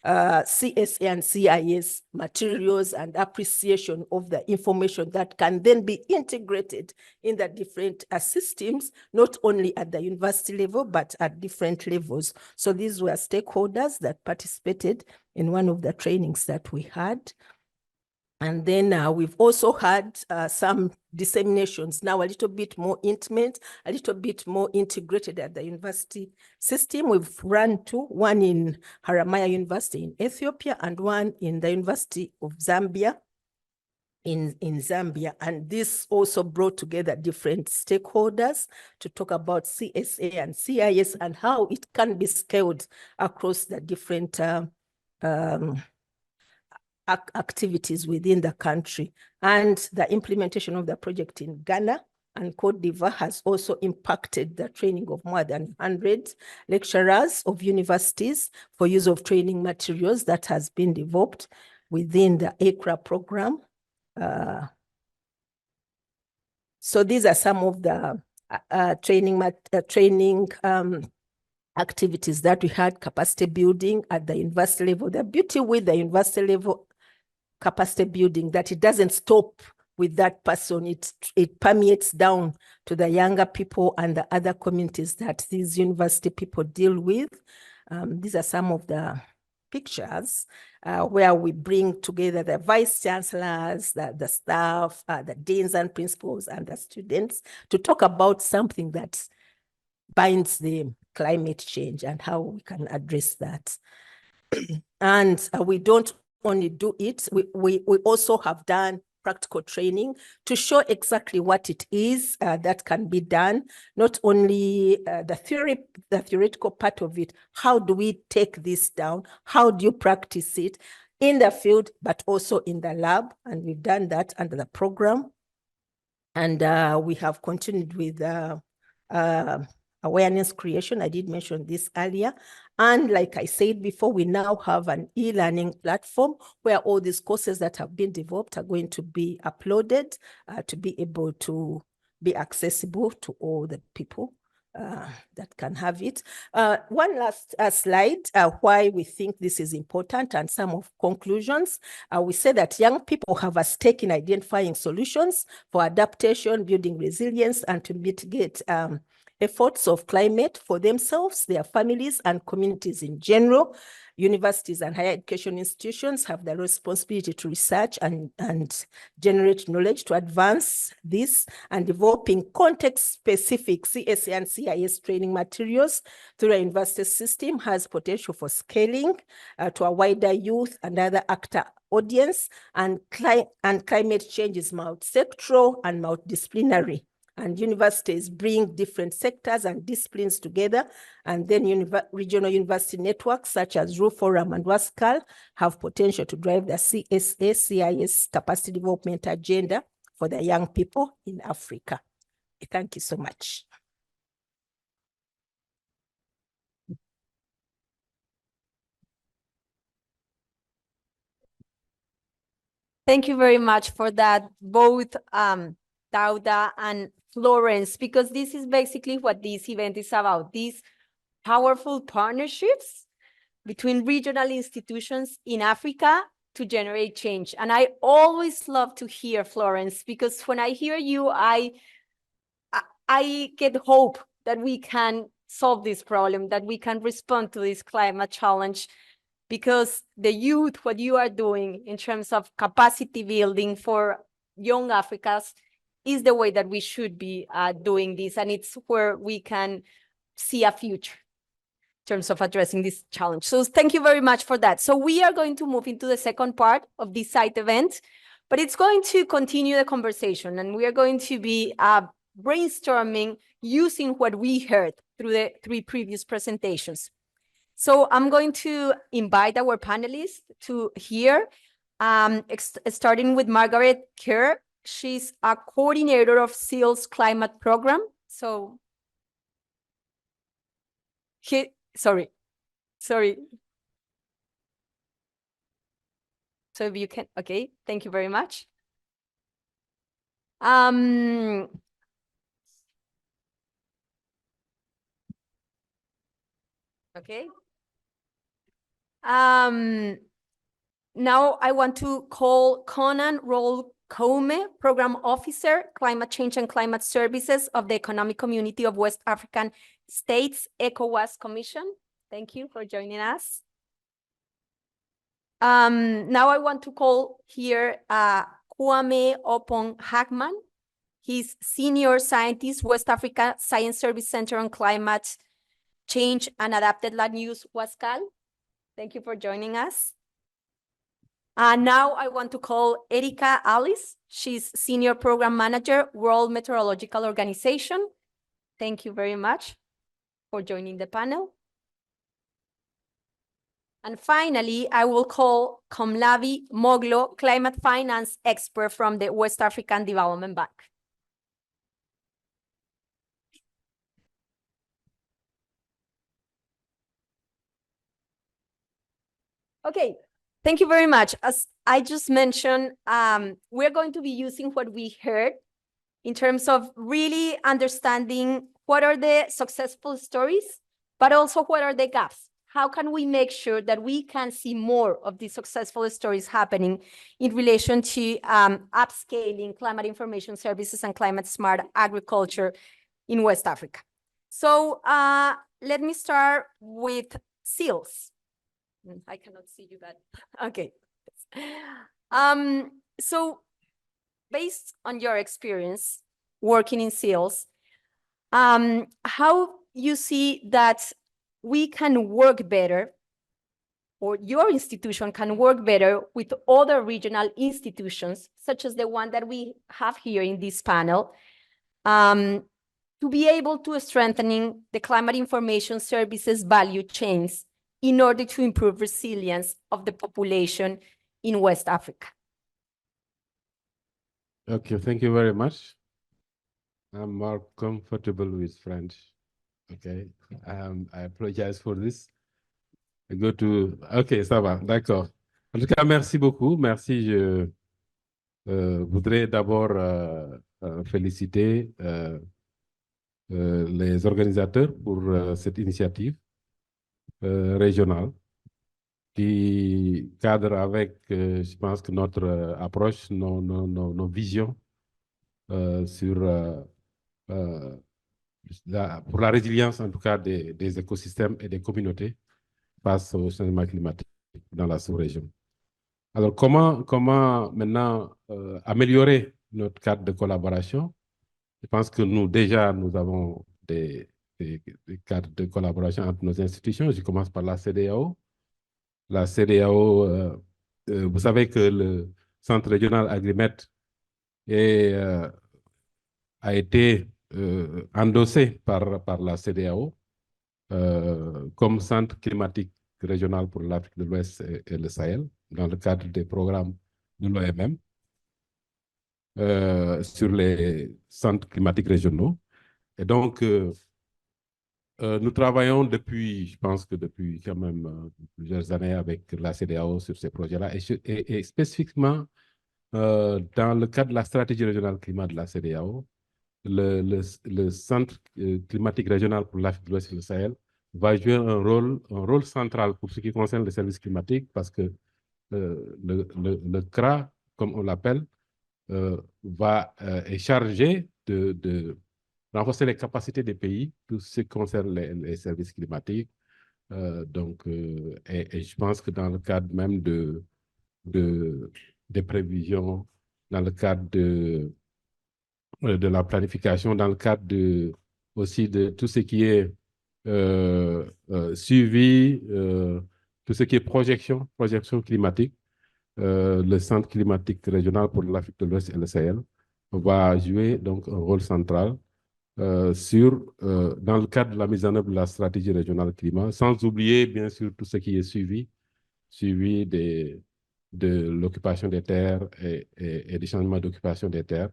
CSA and CIS materials and appreciation of the information that can then be integrated in the different systems, not only at the university level, but at different levels. So these were stakeholders that participated in one of the trainings that we had. And then we've also had some disseminations, now a little bit more intimate, a little bit more integrated at the university system. We've run 2, one in Haramaya University in Ethiopia and one in the University of Zambia in Zambia. And this also brought together different stakeholders to talk about CSA and CIS and how it can be scaled across the different activities within the country. And the implementation of the project in Ghana and Cote d'Ivoire has also impacted the training of more than 100 lecturers of universities for use of training materials that has been developed within the ACRA program. So these are some of the training activities that we had, capacity building at the university level. The beauty with the university level capacity building that it doesn't stop with that person. It permeates down to the younger people and the other communities that these university people deal with. These are some of the pictures where we bring together the vice chancellors, the staff, the deans and principals, and the students to talk about something that binds the climate change and how we can address that. And we don't only do it, we also have done practical training to show exactly what it is that can be done, not only the theoretical part of it, how do we take this down, how do you practice it in the field, but also in the lab, and we've done that under the program. And we have continued with awareness creation. I did mention this earlier. And like I said before, we now have an e-learning platform where all these courses that have been developed are going to be uploaded to be able to be accessible to all the people that can have it. One last slide, why we think this is important and some of conclusions. We say that young people have a stake in identifying solutions for adaptation, building resilience, and to mitigate efforts of climate for themselves, their families, and communities in general. Universities and higher education institutions have the responsibility to research and generate knowledge to advance this, and developing context-specific CSA and CIS training materials through the university system has potential for scaling to a wider youth and other actor audience, and climate change is multi-sectoral and multidisciplinary. And universities bring different sectors and disciplines together, and then regional university networks such as RU Forum and WASCAL have potential to drive the CSA, CIS capacity development agenda for the young people in Africa. Thank you so much. Thank you very much for that, both Dauda and Florence, because this is basically what this event is about, these powerful partnerships between regional institutions in Africa to generate change. And I always love to hear Florence, because when I hear you, I get hope that we can solve this problem, that we can respond to this climate challenge, because the youth, what you are doing in terms of capacity building for young Africans is the way that we should be doing this. And it's where we can see a future in terms of addressing this challenge. So thank you very much for that. So we are going to move into the second part of this site event, but it's going to continue the conversation, and we are going to be brainstorming using what we heard through the 3 previous presentations. So I'm going to invite our panelists to here, starting with Margaret Kerr. She's a coordinator of SEAL's climate program. So, sorry. So if you can, okay, thank you very much. Okay. Now I want to call Conan Roll-Koume, Program Officer, Climate Change and Climate Services of the Economic Community of West African States, ECOWAS Commission. Thank you for joining us. Now I want to call here Kwame Opong-Hagman. He's Senior Scientist, West Africa Science Service Center on Climate Change and Adapted Land Use, WASCAL. Thank you for joining us. Now I want to call Erika Alice. She's Senior Program Manager, World Meteorological Organization. Thank you very much for joining the panel. And finally, I will call Komlavi Moglo, Climate Finance Expert from the West African Development Bank. Okay, thank you very much. As I just mentioned, we're going to be using what we heard in terms of really understanding what are the successful stories, but also what are the gaps. how can we make sure that we can see more of these successful stories happening in relation to upscaling climate information services and climate smart agriculture in West Africa? So let me start with seals. I cannot see you, but okay. So based on your experience working in seals, how you see that we can work better, or your institution can work better with other regional institutions, such as the one that we have here in this panel, to be able to strengthening the climate information services value chains in order to improve resilience of the population in West Africa. Okay, thank you very much. I'm more comfortable with French. Okay, I apologize for this. I go to... Ok, ça va, d'accord. En tout cas, merci beaucoup. Merci. Je voudrais d'abord féliciter les organisateurs pour cette initiative régionale qui cadre avec, je pense que notre approche, nos visions sur pour la résilience, en tout cas, des écosystèmes et des communautés face au changement climatique dans la sous-région. Alors, comment maintenant améliorer notre cadre de collaboration? Je pense que nous avons des cadres de collaboration entre nos institutions. Je commence par la CEDEAO. La CEDEAO, vous savez que le Centre régional Agrimet a été endossé par la CEDEAO comme centre climatique régional pour l'Afrique de l'Ouest et le Sahel, dans le cadre des programmes de l'OMM sur les centres climatiques régionaux. Et donc, nous travaillons je pense que depuis quand même plusieurs années avec la CEDEAO sur ces projets-là, et spécifiquement dans le cadre de la stratégie régionale climat de la CEDEAO, le Centre climatique régional pour l'Afrique de l'Ouest et le Sahel va jouer un rôle central pour ce qui concerne les services climatiques, parce que le CRA, comme on l'appelle, est chargé de renforcer les capacités des pays, tout ce qui concerne les services climatiques. Et je pense que dans le cadre même des prévisions, dans le cadre de la planification, dans le cadre aussi de tout ce qui est suivi, tout ce qui est projection climatique, le Centre climatique régional pour l'Afrique de l'Ouest et le Sahel va jouer donc un rôle central dans le cadre de la mise en œuvre de la stratégie régionale climat, sans oublier bien sûr tout ce qui est suivi de l'occupation des terres et des changements d'occupation des terres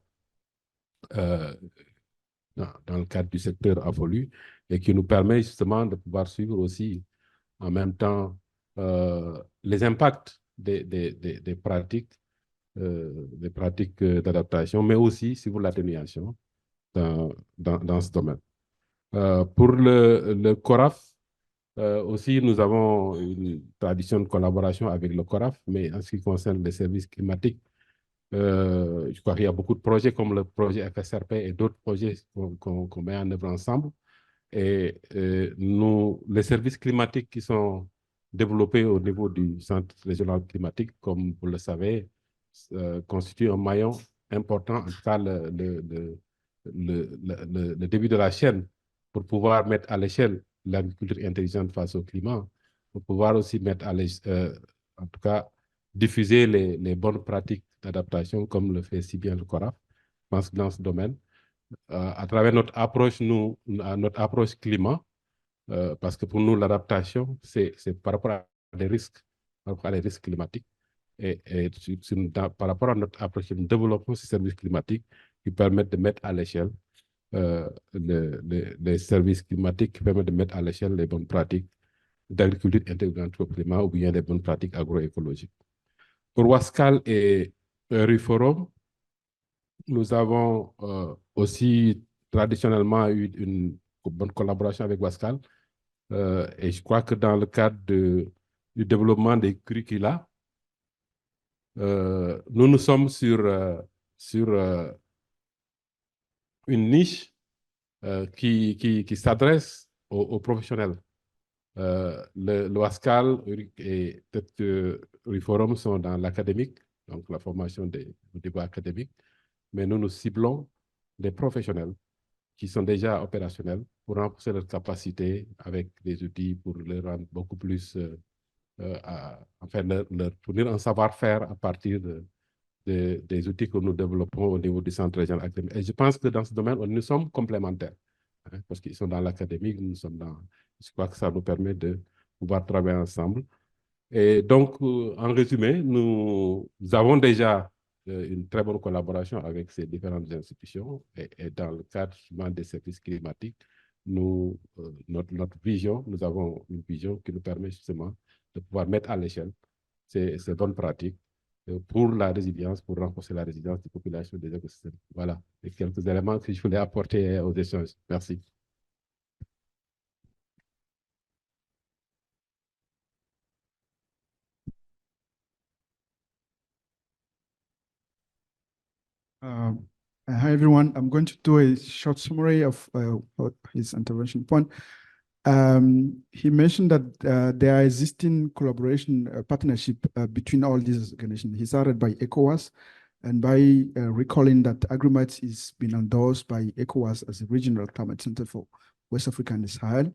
dans le cadre du secteur affolu, et qui nous permet justement de pouvoir suivre aussi en même temps les impacts des pratiques d'adaptation, mais aussi sur l'atténuation dans ce domaine. Pour le CORAF, aussi, nous avons une tradition de collaboration avec le CORAF, mais en ce qui concerne les services climatiques, je crois qu'il y a beaucoup de projets comme le projet FSRP et d'autres projets qu'on met en œuvre ensemble. Et les services climatiques qui sont développés au niveau du Centre régional climatique, comme vous le savez, constituent un maillon important, en tout cas le début de la chaîne, pour pouvoir mettre à l'échelle l'agriculture intelligente face au climat, pour pouvoir aussi mettre en tout cas, diffuser les bonnes pratiques d'adaptation, comme le fait si bien le CORAF. Je pense que dans ce domaine, à travers notre approche, notre approche climat, parce que pour nous, l'adaptation, c'est par rapport à des risques, par rapport à les risques climatiques, et par rapport à notre approche, nous développons ces services climatiques qui permettent de mettre à l'échelle les services climatiques, qui permettent de mettre à l'échelle les bonnes pratiques d'agriculture intégrante au climat ou bien les bonnes pratiques agroécologiques. Pour Wascal et Riforum, nous avons aussi traditionnellement eu une bonne collaboration avec Wascal, Et je crois que dans le cadre du développement des curricula, nous sommes sur une niche qui s'adresse aux professionnels. Le WASCAL et peut-être que les forums sont dans l'académique, donc la formation au niveau académique, mais nous nous ciblons des professionnels qui sont déjà opérationnels pour renforcer leur capacité avec des outils pour les rendre beaucoup plus, enfin, leur fournir un savoir-faire à partir des outils que nous développons au niveau du centre régional académique. Et je pense que dans ce domaine, nous sommes complémentaires, hein, parce qu'ils sont dans l'académique, nous sommes dans... Je crois que ça nous permet de pouvoir travailler ensemble. Et donc, en résumé, nous avons déjà une très bonne collaboration avec ces différentes institutions et dans le cadre des services climatiques, notre vision, nous avons une vision qui nous permet justement de pouvoir mettre à l'échelle ces bonnes pratiques pour la résilience, pour renforcer la résilience des populations des écosystèmes. Voilà, les quelques éléments que je voulais apporter aux échanges. Merci. Hi, everyone. I'm going to do a short summary of his intervention point. He mentioned that there are existing collaboration partnership between all these organizations. He started by ECOWAS, and by recalling that Agrimat is being endorsed by ECOWAS as a regional climate center for West Africa and the Sahel.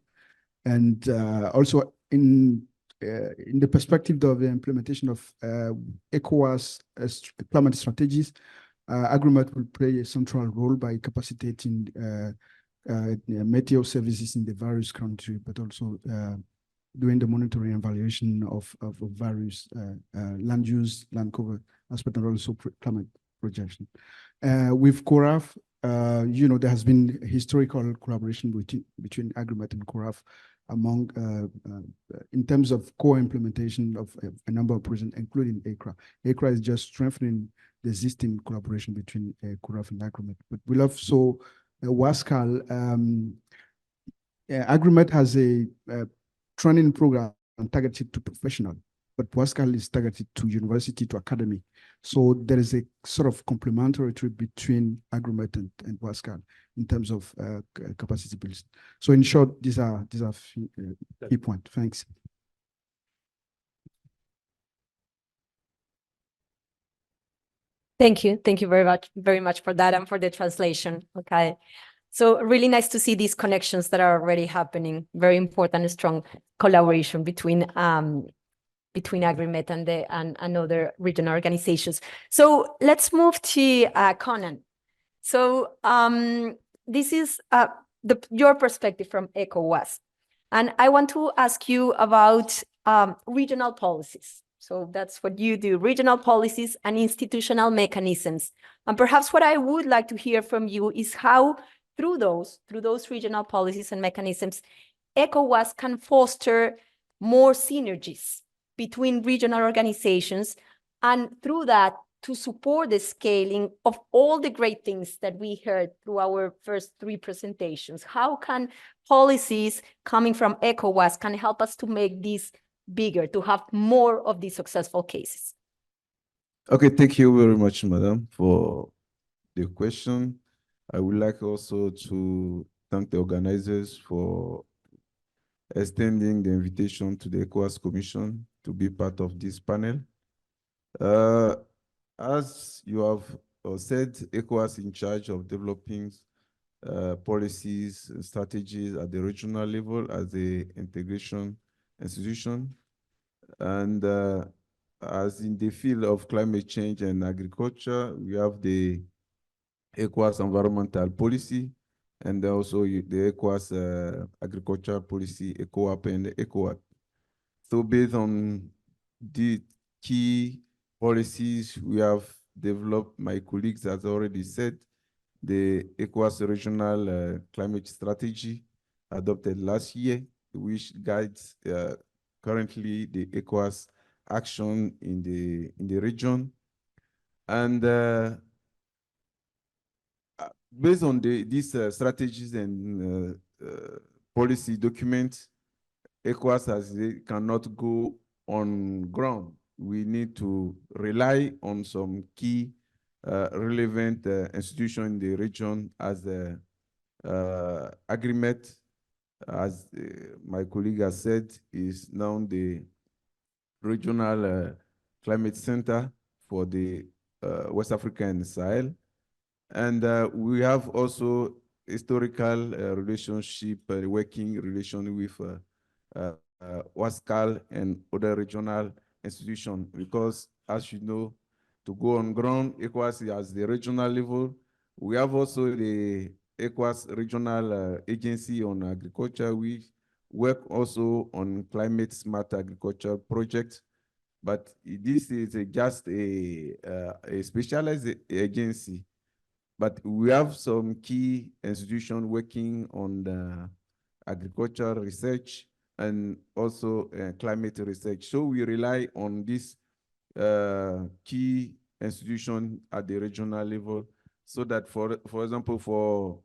And also in the perspective of the implementation of ECOWAS climate strategies, Agrimat will play a central role by capacitating meteo services in the various countries, but also doing the monitoring and evaluation of various land use, land cover aspect, and also climate projection. With CORAF, there has been historical collaboration between Agrimat and CORAF among, in terms of co-implementation of a number of projects, including ACRA. ACRA is just strengthening the existing collaboration between CORAF and Agrimat. But we love so WASCAL. Agrimat has a training program targeted to professional, but WASCAL is targeted to university, to academy. So there is a sort of complementarity between Agrimat and WASCAL in terms of capacity building. So in short, these are key points. Thanks. Thank you. Thank you very much for that and for the translation. Okay. So really nice to see these connections that are already happening. Very important and strong collaboration between Agrimet and other regional organizations. So let's move to Conan. So this is your perspective from ECOWAS. And I want to ask you about regional policies. So that's what you do, regional policies and institutional mechanisms. And perhaps what I would like to hear from you is how through those regional policies and mechanisms, ECOWAS can foster more synergies between regional organizations, and through that, to support the scaling of all the great things that we heard through our first three presentations. How can policies coming from ECOWAS can help us to make this bigger, to have more of these successful cases? Okay, thank you very much, Madam, for the question. I would like also to thank the organizers for extending the invitation to the ECOWAS Commission to be part of this panel. As you have said, ECOWAS in charge of developing policies and strategies at the regional level as the integration institution. And as in the field of climate change and agriculture, we have the ECOWAS environmental policy, and also the ECOWAS agricultural policy, ECOWAP and ECOWAP. So based on the key policies we have developed, my colleagues has already said, the ECOWAS regional climate strategy adopted last year, which guides currently the ECOWAS action in the region. And based on these strategies and policy documents, ECOWAS as it cannot go on ground. We need to rely on some key relevant institutions in the region as the agreement, as my colleague has said, is now the regional climate center for the West Africa and Sahel. And we have also historical relationship, working relation with WASCAL and other regional institutions, because as you know, to go on ground, ECOWAS as the regional level. We have also the ECOWAS regional agency on agriculture. We work also on climate smart agriculture projects, but this is just a specialized agency. But we have some key institutions working on the agricultural research and also climate research. So we rely on this key institution at the regional level, so that for example, for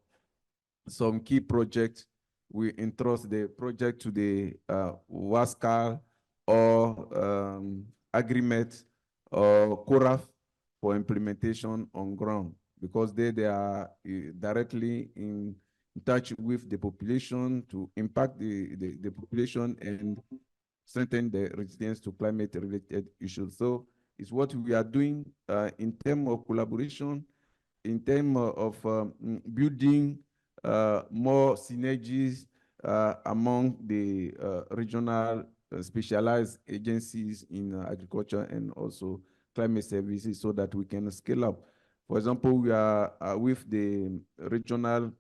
some key projects, we entrust the project to the WASCAL or agreement or CORAF for implementation on ground, because they are directly in touch with the population to impact the population and strengthen the resilience to climate-related issues. So it's what we are doing in terms of collaboration, in terms of building more synergies among the regional specialized agencies in agriculture and also climate services, so that we can scale up. For example, we are with the regional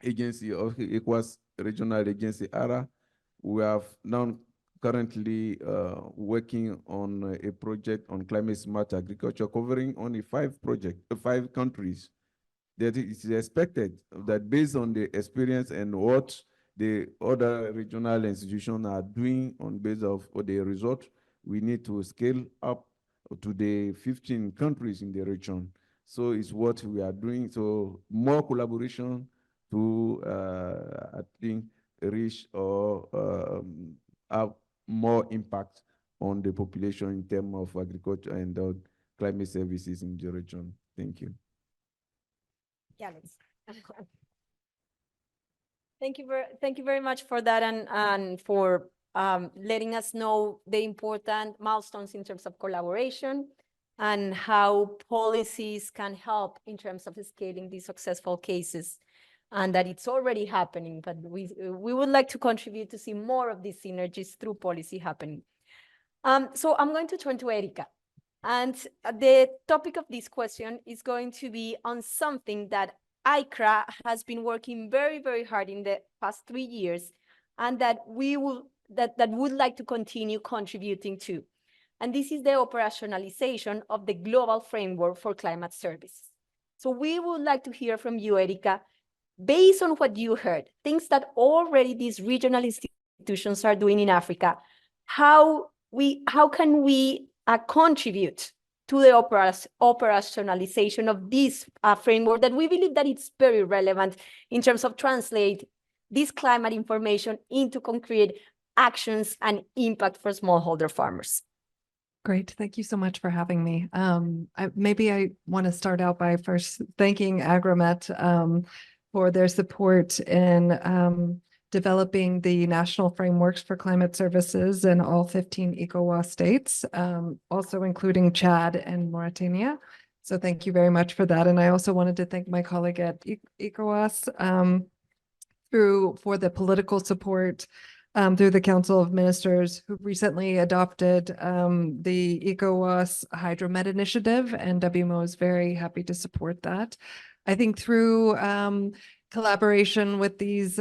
agency of ECOWAS regional agency ARA. We have now currently working on a project on climate smart agriculture, covering only 5 countries. That it is expected that based on the experience and what the other regional institutions are doing on base of the result, we need to scale up to the 15 countries in the region. So it's what we are doing. So more collaboration to, I think, reach or have more impact on the population in terms of agriculture and climate services in the region. Thank you. Yeah, thank you very much for that, and for letting us know the important milestones in terms of collaboration and how policies can help in terms of scaling these successful cases, and that it's already happening, but we would like to contribute to see more of these synergies through policy happening. So I'm going to turn to Erika. And the topic of this question is going to be on something that ICRA has been working very, very hard in the past 3 years, and that we will that would like to continue contributing to. And this is the operationalization of the global framework for climate services. So we would like to hear from you, Erika, based on what you heard, things that already these regional institutions are doing in Africa, how can we contribute to the operationalization of this framework that we believe that it's very relevant in terms of translate this climate information into concrete actions and impact for smallholder farmers. Great. Thank you so much for having me. Maybe I want to start out by first thanking Agromet for their support in developing the national frameworks for climate services in all 15 ECOWAS states, also including Chad and Mauritania. So thank you very much for that. And I also wanted to thank my colleague at ECOWAS for the political support through the Council of Ministers, who recently adopted the ECOWAS Hydromet initiative, and WMO is very happy to support that. I think through collaboration with these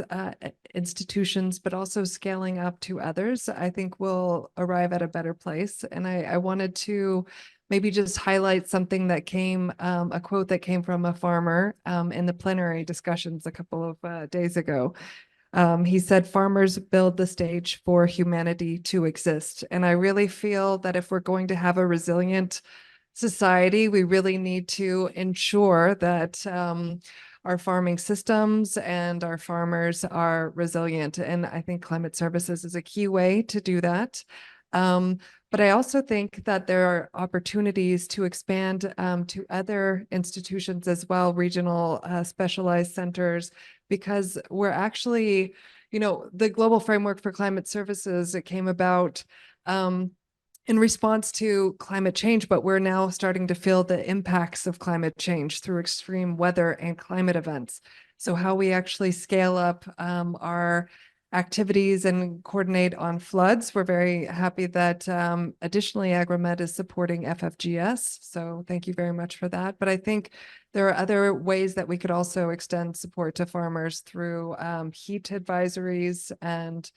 institutions, but also scaling up to others, I think we'll arrive at a better place. And I wanted to maybe just highlight something that came, a quote that came from a farmer in the plenary discussions a couple of days ago. He said, "Farmers build the stage for humanity to exist." And I really feel that if we're going to have a resilient society, we really need to ensure that our farming systems and our farmers are resilient. And I think climate services is a key way to do that. But I also think that there are opportunities to expand to other institutions as well, regional specialized centers, because we're actually, you know, the Global Framework for Climate Services, it came about in response to climate change, but we're now starting to feel the impacts of climate change through extreme weather and climate events. So how we actually scale up our activities and coordinate on floods. We're very happy that additionally AgriMed is supporting FFGS. So thank you very much for that. But I think there are other ways that we could also extend support to farmers through heat advisories and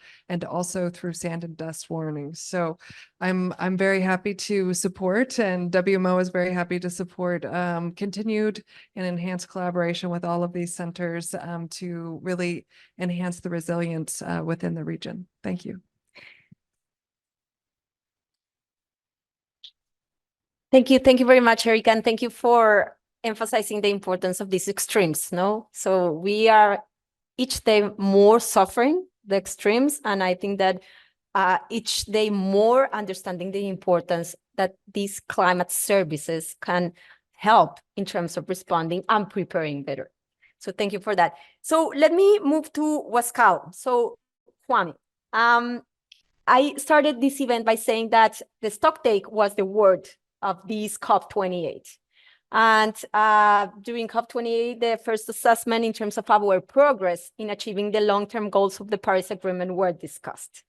also through sand and dust warnings. So I'm very happy to support, and WMO is very happy to support continued and enhanced collaboration with all of these centers to really enhance the resilience within the region. Thank you. Thank you. Thank you very much, Erica. And thank you for emphasizing the importance of these extremes, no? So we are each day more suffering the extremes. And I think that each day more understanding the importance that these climate services can help in terms of responding and preparing better. So thank you for that. So let me move to Huascal. So Kwame, I started this event by saying that the stocktake was the word of this COP28. And during COP28, the first assessment in terms of our progress in achieving the long-term goals of the Paris Agreement were discussed.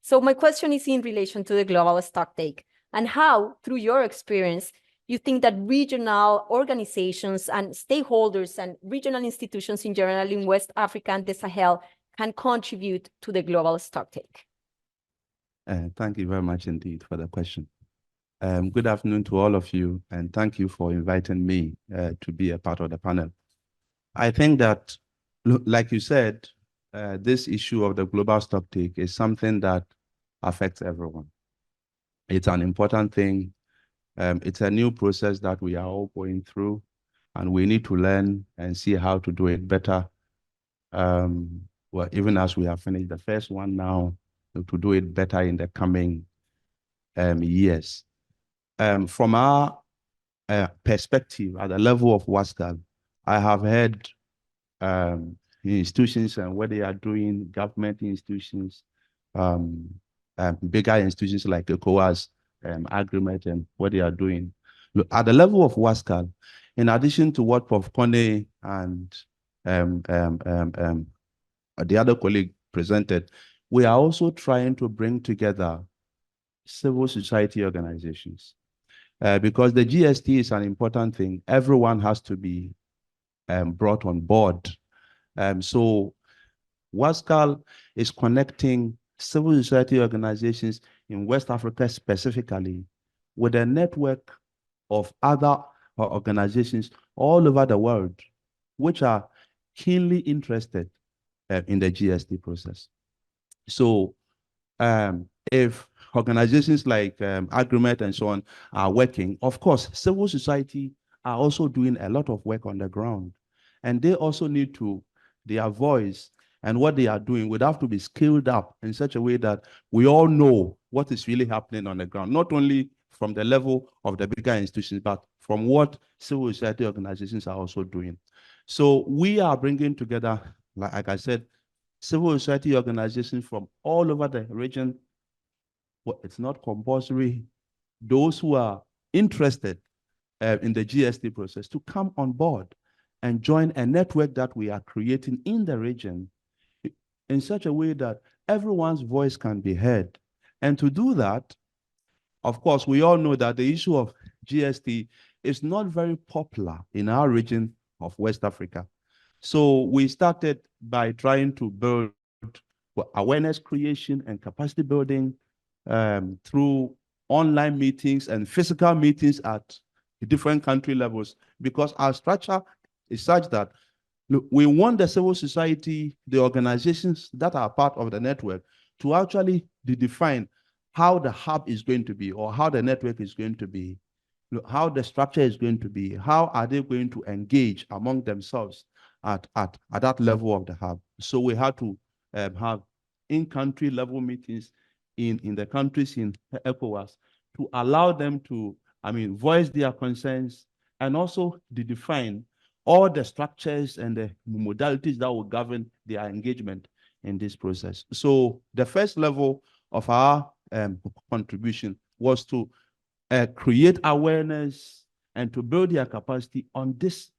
So my question is in relation to the global stocktake and how, through your experience, you think that regional organizations and stakeholders and regional institutions in general in West Africa and the Sahel can contribute to the global stocktake? Thank you very much indeed for the question. Good afternoon to all of you, and thank you for inviting me to be a part of the panel. I think that, like you said, this issue of the global stocktake is something that affects everyone. It's an important thing. It's a new process that we are all going through, and we need to learn and see how to do it better. Well, even as we have finished the first one now, to do it better in the coming years. From our perspective at the level of Huascal, I have heard institutions and what they are doing, government institutions, bigger institutions like ECOWAS, AgriMed, and what they are doing. Look, at the level of Huascal, in addition to what Prof. Kone and the other colleague presented, we are also trying to bring together civil society organizations. Because the GST is an important thing. Everyone has to be brought on board. So Huascal is connecting civil society organizations in West Africa specifically with a network of other organizations all over the world, which are keenly interested in the GST process. So if organizations like AgriMed and so on are working, of course, civil society are also doing a lot of work on the ground. And they also need to, their voice and what they are doing would have to be scaled up in such a way that we all know what is really happening on the ground, not only from the level of the bigger institutions, but from what civil society organizations are also doing. So we are bringing together, like I said, civil society organizations from all over the region. Well, it's not compulsory. Those who are interested in the GST process to come on board and join a network that we are creating in the region in such a way that everyone's voice can be heard. And to do that, of course, we all know that the issue of GST is not very popular in our region of West Africa. So we started by trying to build awareness creation and capacity building through online meetings and physical meetings at different country levels, because our structure is such that, look, we want the civil society, the organizations that are part of the network, to actually define how the hub is going to be, or how the network is going to be, how the structure is going to be, how are they going to engage among themselves, at that level of the hub. So we had to have in-country level meetings in the countries in ECOWAS to allow them to, voice their concerns and also to define all the structures and the modalities that will govern their engagement in this process. So the first level of our contribution was to create awareness and to build their capacity on this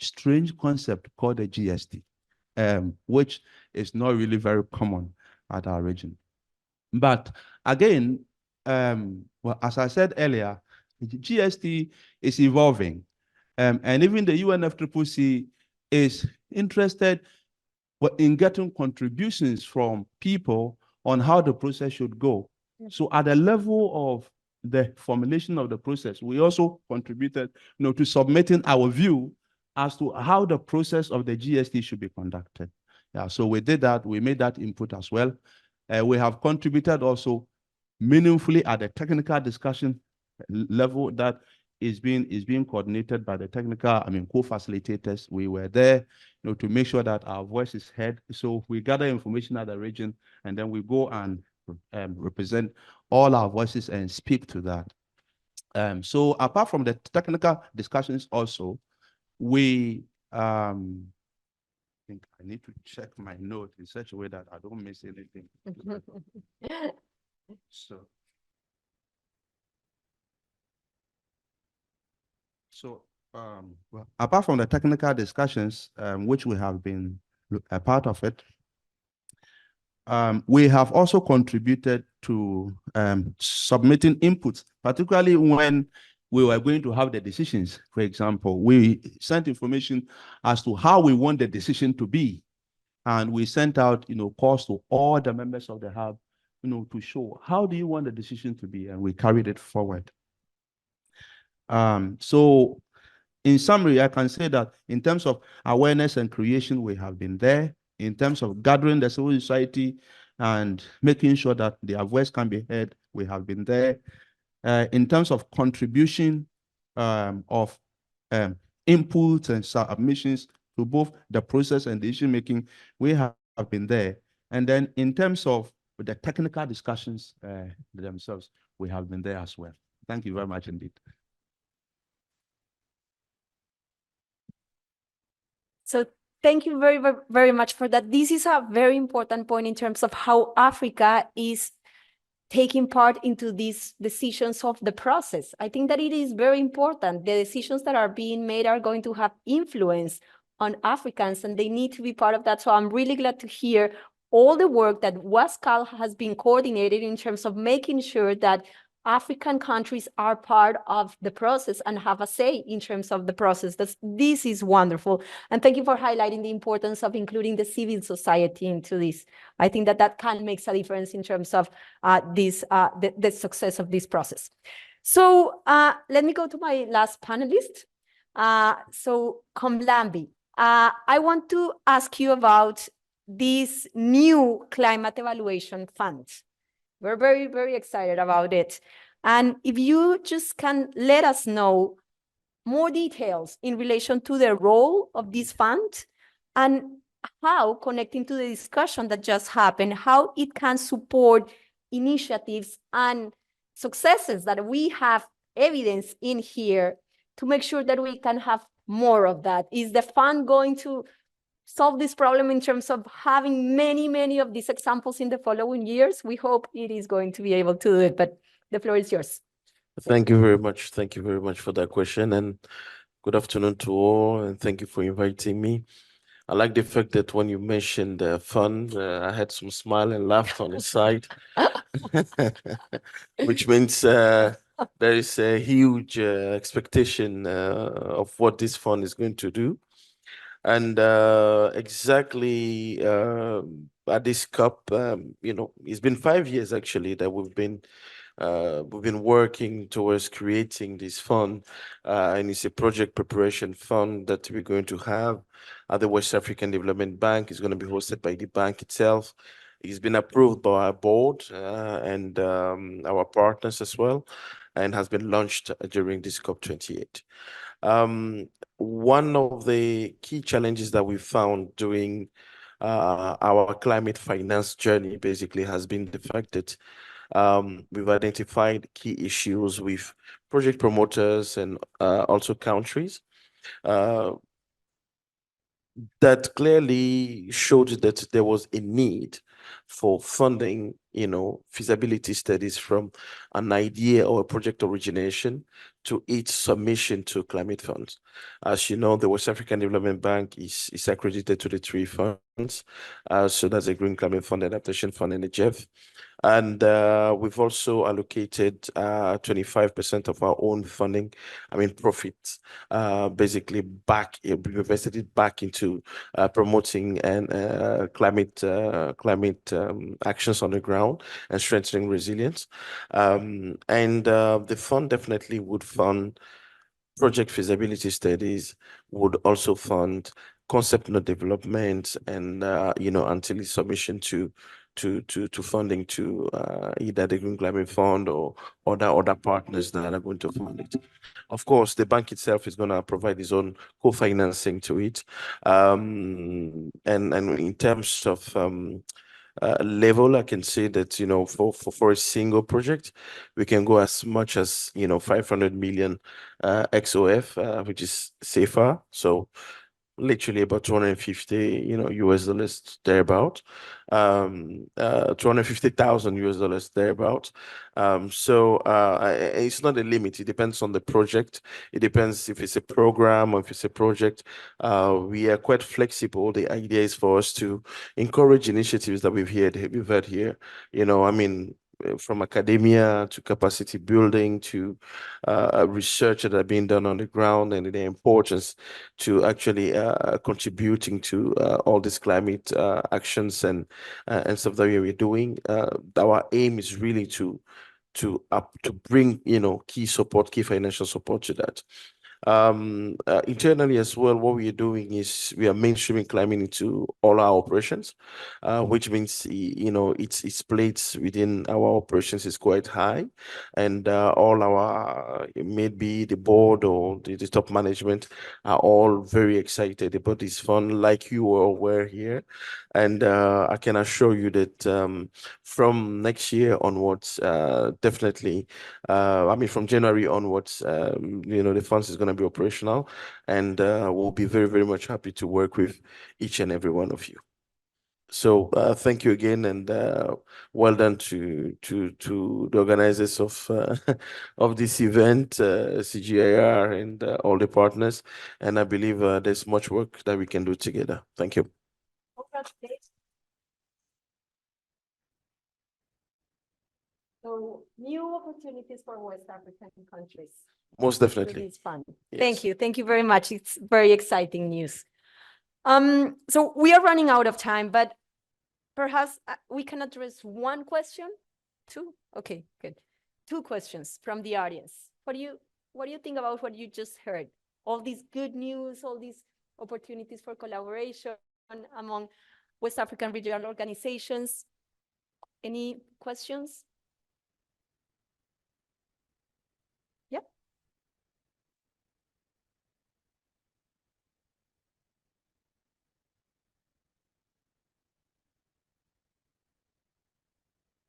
strange concept called the GST, which is not really very common at our region. But again, well, as I said earlier, GST is evolving, and even the UNFCCC is interested in getting contributions from people on how the process should go. So at the level of the formulation of the process, we also contributed, to submitting our view as to how the process of the GST should be conducted. Yeah, so we did that. We made that input as well. We have contributed also meaningfully at the technical discussion level that is being coordinated by the technical, co-facilitators. We were there, to make sure that our voice is heard. So we gather information at the region, and then we go and represent all our voices and speak to that. So apart from the technical discussions also, we I think I need to check my note in such a way that I don't miss anything. Well, apart from the technical discussions, which we have been a part of it, we have also contributed to submitting inputs, particularly when we were going to have the decisions. For example, we sent information as to how we want the decision to be. And we sent out, calls to all the members of the hub, to show how do you want the decision to be, and we carried it forward. So in summary, I can say that in terms of awareness and creation, we have been there. In terms of gathering the civil society and making sure that their voice can be heard, we have been there. In terms of contribution of inputs and submissions to both the process and the issue making, we have been there. And then in terms of the technical discussions themselves, we have been there as well. Thank you very much indeed. So thank you very, very much for that. This is a very important point in terms of how Africa is taking part into these decisions of the process. I think that it is very important. The decisions that are being made are going to have influence on Africans, and they need to be part of that. So I'm really glad to hear all the work that WASCAL has been coordinated in terms of making sure that African countries are part of the process and have a say in terms of the process. This is wonderful. And thank you for highlighting the importance of including the civil society into this. I think that can make a difference in terms of the success of this process. So let me go to my last panelist. So Komlambi, I want to ask you about this new climate evaluation fund. We're very, very excited about it. And if you just can let us know more details in relation to the role of this fund and how, connecting to the discussion that just happened, how it can support initiatives and successes that we have evidence in here to make sure that we can have more of that. Is the fund going to solve this problem in terms of having many of these examples in the following years? We hope it is going to be able to do it, but the floor is yours. Thank you very much. Thank you very much for that question, and good afternoon to all, and thank you for inviting me. I like the fact that when you mentioned the fund, I had some smile and laugh on the side, which means there is a huge expectation of what this fund is going to do. And exactly at this COP, it's been 5 years actually that we've been working towards creating this fund, and it's a project preparation fund that we're going to have at the West African Development Bank. It's going to be hosted by the bank itself. It's been approved by our board and our partners as well, and has been launched during this COP28. One of the key challenges that we found during our climate finance journey basically has been the fact that we've identified key issues with project promoters and also countries that clearly showed that there was a need for funding, feasibility studies from an idea or a project origination to its submission to climate funds. As you know, the West African Development Bank is accredited to the three funds. So that's a Green Climate Fund, Adaptation Fund, and the GEF. And we've also allocated 25% of our own funding, profits, basically we've invested it back into promoting and climate actions on the ground and strengthening resilience. And the fund definitely would fund project feasibility studies, would also fund concept note development and until its submission to funding to either the Green Climate Fund or other partners that are going to fund it. Of course, the bank itself is going to provide its own co-financing to it. And in terms of level, I can say that, for a single project, we can go as much as, 500 million XOF, which is safer. So literally about 250, US dollars thereabout, 250,000 US dollars thereabout. So it's not a limit. It depends on the project. It depends if it's a program or if it's a project. We are quite flexible. The idea is for us to encourage initiatives that we've heard here. From academia to capacity building to research that are being done on the ground, and the importance to actually contributing to all these climate actions and stuff that we're doing. Our aim is really to bring key financial support to that. Internally as well, what we are doing is we are mainstreaming climate into all our operations, which means its plates within our operations is quite high, and all our maybe the board or the top management are all very excited about this fund, like you are aware here. And I can assure you that from next year onwards, definitely, from January onwards, the funds is going to be operational, and we'll be very, very much happy to work with each and every one of you. So thank you again, and well done to the organizers of of this event, CGIAR, and all the partners. And I believe there's much work that we can do together. Thank you. So new opportunities for West African countries. Most definitely. This fund. Yes. Thank you. Thank you very much. It's very exciting news. So we are running out of time, but perhaps we can address one question, two. Okay, good. Two questions from the audience. What do you think about what you just heard? All these good news, all these opportunities for collaboration among West African regional organizations. Any questions? Yeah.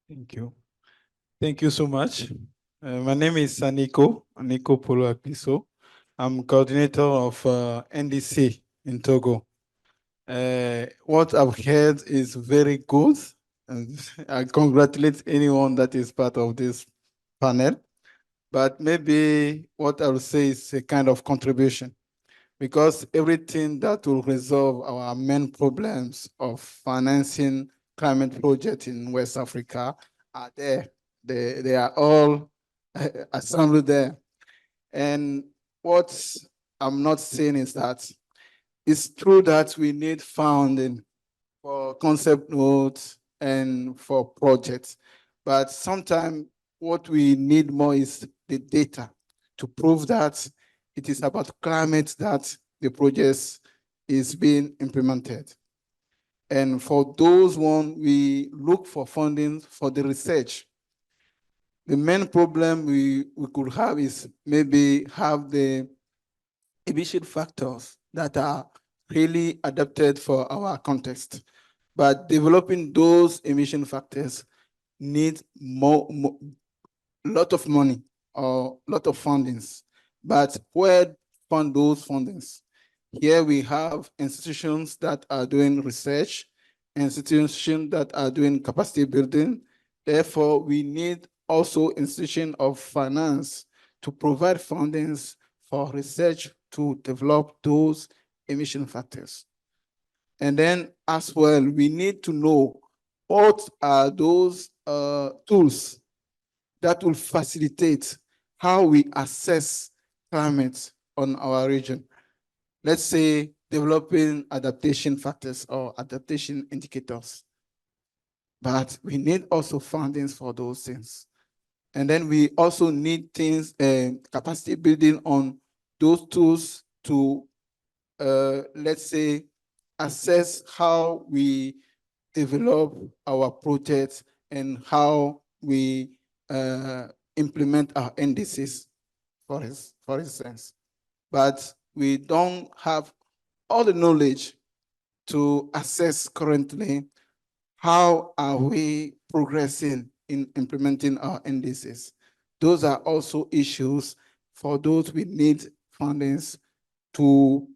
Thank you. Thank you so much. My name is Aniko Polo Akpiso. I'm coordinator of NDC in Togo. What I've heard is very good, and I congratulate anyone that is part of this panel. But maybe what I will say is a kind of contribution, because everything that will resolve our main problems of financing climate projects in West Africa are there. They are all assembled there. And what I'm not saying is that it's true that we need funding for concept notes and for projects, but sometimes what we need more is the data to prove that it is about climate that the project is being implemented. And for those ones, we look for funding for the research. The main problem we could have is maybe have the emission factors that are really adapted for our context. But developing those emission factors need lot of money or lot of fundings. But where fund those fundings? Here we have institutions that are doing research, institutions that are doing capacity building. Therefore, we need also institution of finance to provide fundings for research to develop those emission factors. And then as well, we need to know what are those tools that will facilitate how we assess climate on our region. Let's say developing adaptation factors or adaptation indicators. But we need also fundings for those things. And then we also need things, capacity building on those tools to, let's say, assess how we develop our projects and how we implement our indices, for instance. But we don't have all the knowledge to assess currently how are we progressing in implementing our indices. Those are also issues for those we need fundings to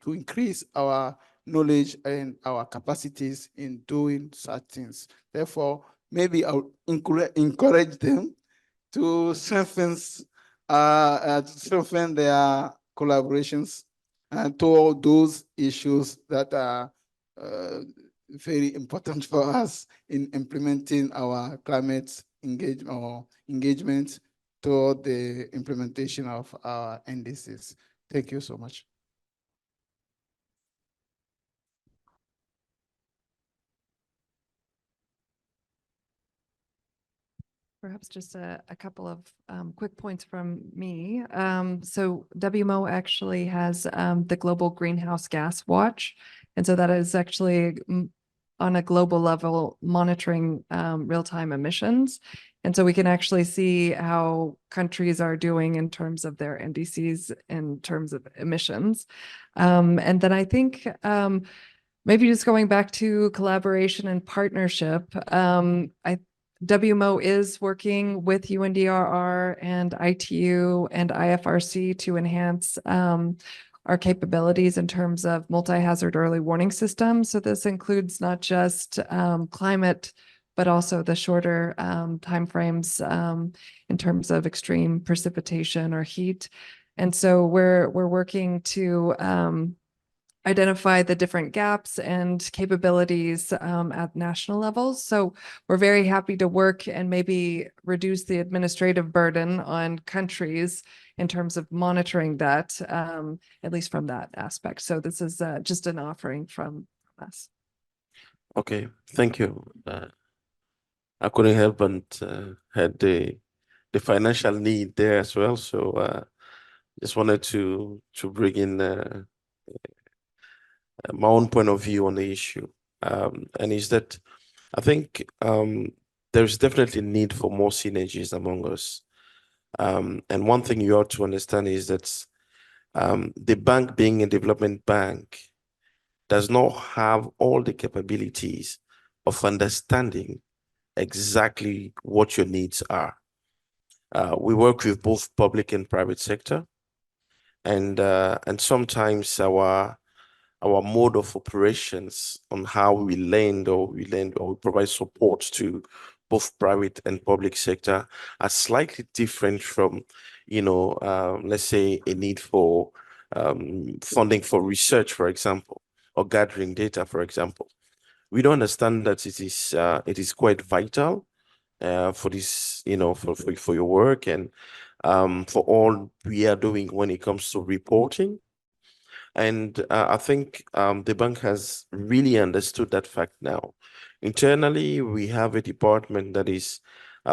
increase our knowledge and our capacities in doing such things. Therefore, maybe I'll encourage them to strengthen their collaborations and toward those issues that are very important for us in implementing our climate engagement toward the implementation of our indices. Thank you so much. Perhaps just a couple of quick points from me. So WMO actually has the Global Greenhouse Gas Watch. And so that is actually on a global level monitoring real-time emissions. And so we can actually see how countries are doing in terms of their NDCs in terms of emissions. And then I think maybe just going back to collaboration and partnership, WMO is working with UNDRR and ITU and IFRC to enhance our capabilities in terms of multi-hazard early warning systems. So this includes not just climate, but also the shorter timeframes in terms of extreme precipitation or heat. And so we're working to identify the different gaps and capabilities at national levels. So we're very happy to work and maybe reduce the administrative burden on countries in terms of monitoring that, at least from that aspect. So this is just an offering from us. Okay, thank you. I couldn't help but had the financial need there as well. So just wanted to bring in my own point of view on the issue, and is that I think there's definitely need for more synergies among us. And one thing you ought to understand is that the bank, being a development bank, does not have all the capabilities of understanding exactly what your needs are. We work with both public and private sector, and sometimes our mode of operations on how we lend or we provide support to both private and public sector are slightly different from, let's say, a need for funding for research, for example, or gathering data, for example. We don't understand that it is quite vital for this, for your work and for all we are doing when it comes to reporting. And I think the bank has really understood that fact now. Internally, we have a department that is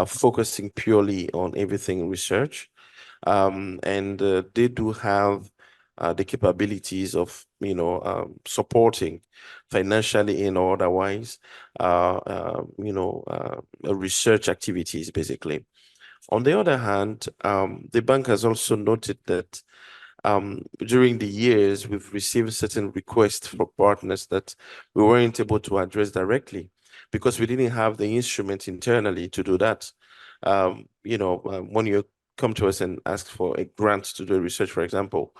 focusing purely on everything research. And they do have the capabilities of, supporting financially and otherwise, research activities, basically. On the other hand, the bank has also noted that during the years, we've received certain requests for partners that we weren't able to address directly because we didn't have the instrument internally to do that. When you come to us and ask for a grant to do research, for example,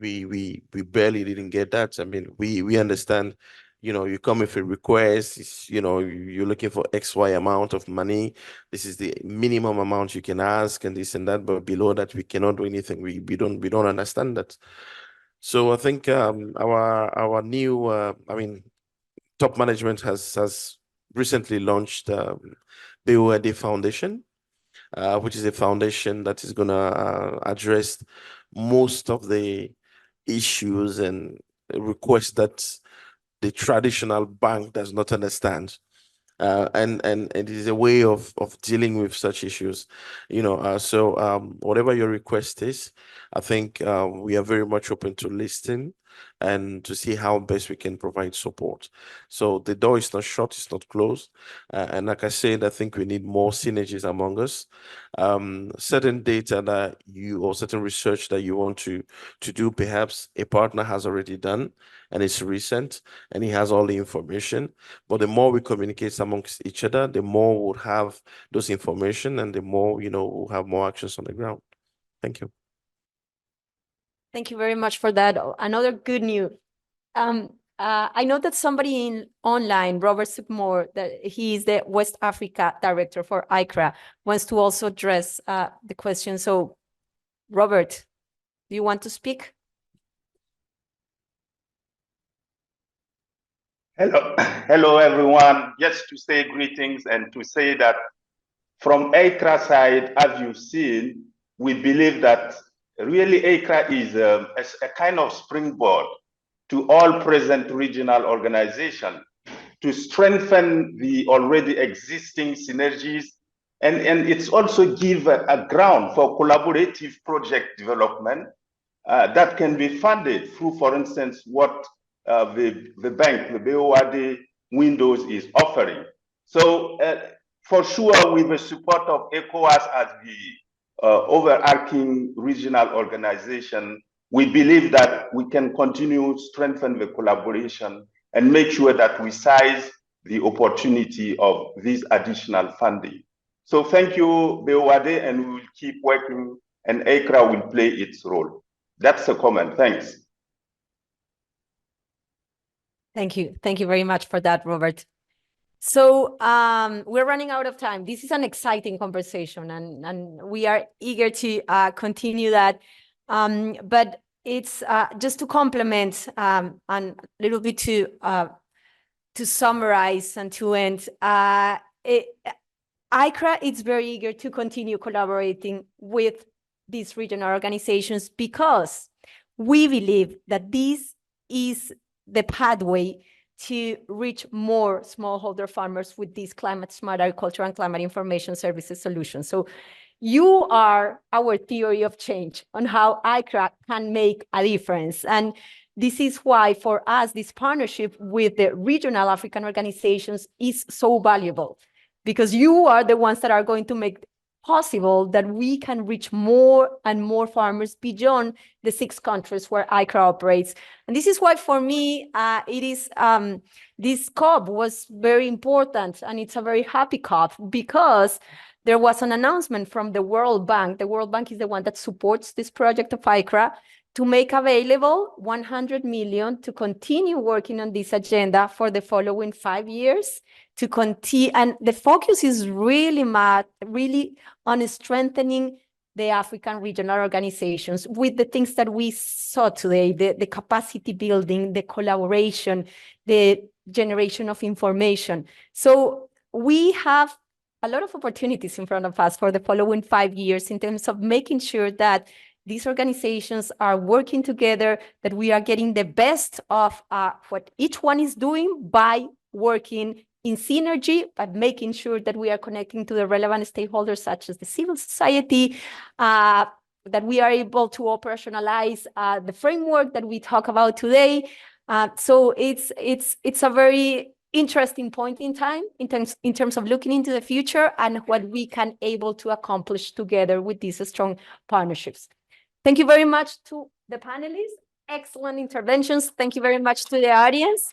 we barely didn't get that. I mean, we understand, you come with a request, you're looking for XY amount of money. This is the minimum amount you can ask and this and that, but below that, we cannot do anything. We don't understand that. So I think our new, top management has recently launched BOAD Foundation, which is a foundation that is going to address most of the issues and requests that the traditional bank does not understand. And it is a way of dealing with such issues, so whatever your request is, I think we are very much open to listen and to see how best we can provide support. So the door is not shut, it's not closed. And like I said, I think we need more synergies among us. Certain data that or certain research that you want to do, perhaps a partner has already done and it's recent and he has all the information. But the more we communicate amongst each other, the more we'll have those information and the more, we'll have more actions on the ground. Thank you. Thank you very much for that. Another good news. I know that somebody online, Robert Sugmore, that he is the West Africa director for ICRA, wants to also address the question. So, Robert, do you want to speak? Hello, everyone. Just to say greetings and to say that from ICRA side, as you've seen, we believe that really ICRA is a kind of springboard to all present regional organizations to strengthen the already existing synergies. And it's also give a ground for collaborative project development that can be funded through, for instance, what the bank, the BOAD Windows is offering. So for sure, with the support of ECOWAS as the overarching regional organization, we believe that we can continue to strengthen the collaboration and make sure that we size the opportunity of this additional funding. So thank you, BOAD, and we will keep working and ICRA will play its role. That's a comment. Thanks. Thank you. Thank you very much for that, Robert. So we're running out of time. This is an exciting conversation, and we are eager to continue that. But it's just to complement and a little bit to summarize and to end. ICRA is very eager to continue collaborating with these regional organizations because we believe that this is the pathway to reach more smallholder farmers with these climate-smart agriculture and climate information services solutions. So you are our theory of change on how ICRA can make a difference. And this is why, for us, this partnership with the regional African organizations is so valuable, because you are the ones that are going to make possible that we can reach more and more farmers beyond the 6 countries where ICRA operates. And this is why, for me, this COP was very important, and it's a very happy COP, because there was an announcement from the World Bank. The World Bank is the one that supports this project of ICRA, to make available 100 million to continue working on this agenda for the following 5 years, to continue. And the focus is really on strengthening the African regional organizations with the things that we saw today, the capacity building, the collaboration, the generation of information. So we have a lot of opportunities in front of us for the following 5 years in terms of making sure that these organizations are working together, that we are getting the best of what each one is doing by working in synergy, but making sure that we are connecting to the relevant stakeholders, such as the civil society, that we are able to operationalize the framework that we talk about today. So it's a very interesting point in time in terms of looking into the future and what we can able to accomplish together with these strong partnerships. Thank you very much to the panelists. Excellent interventions. Thank you very much to the audience.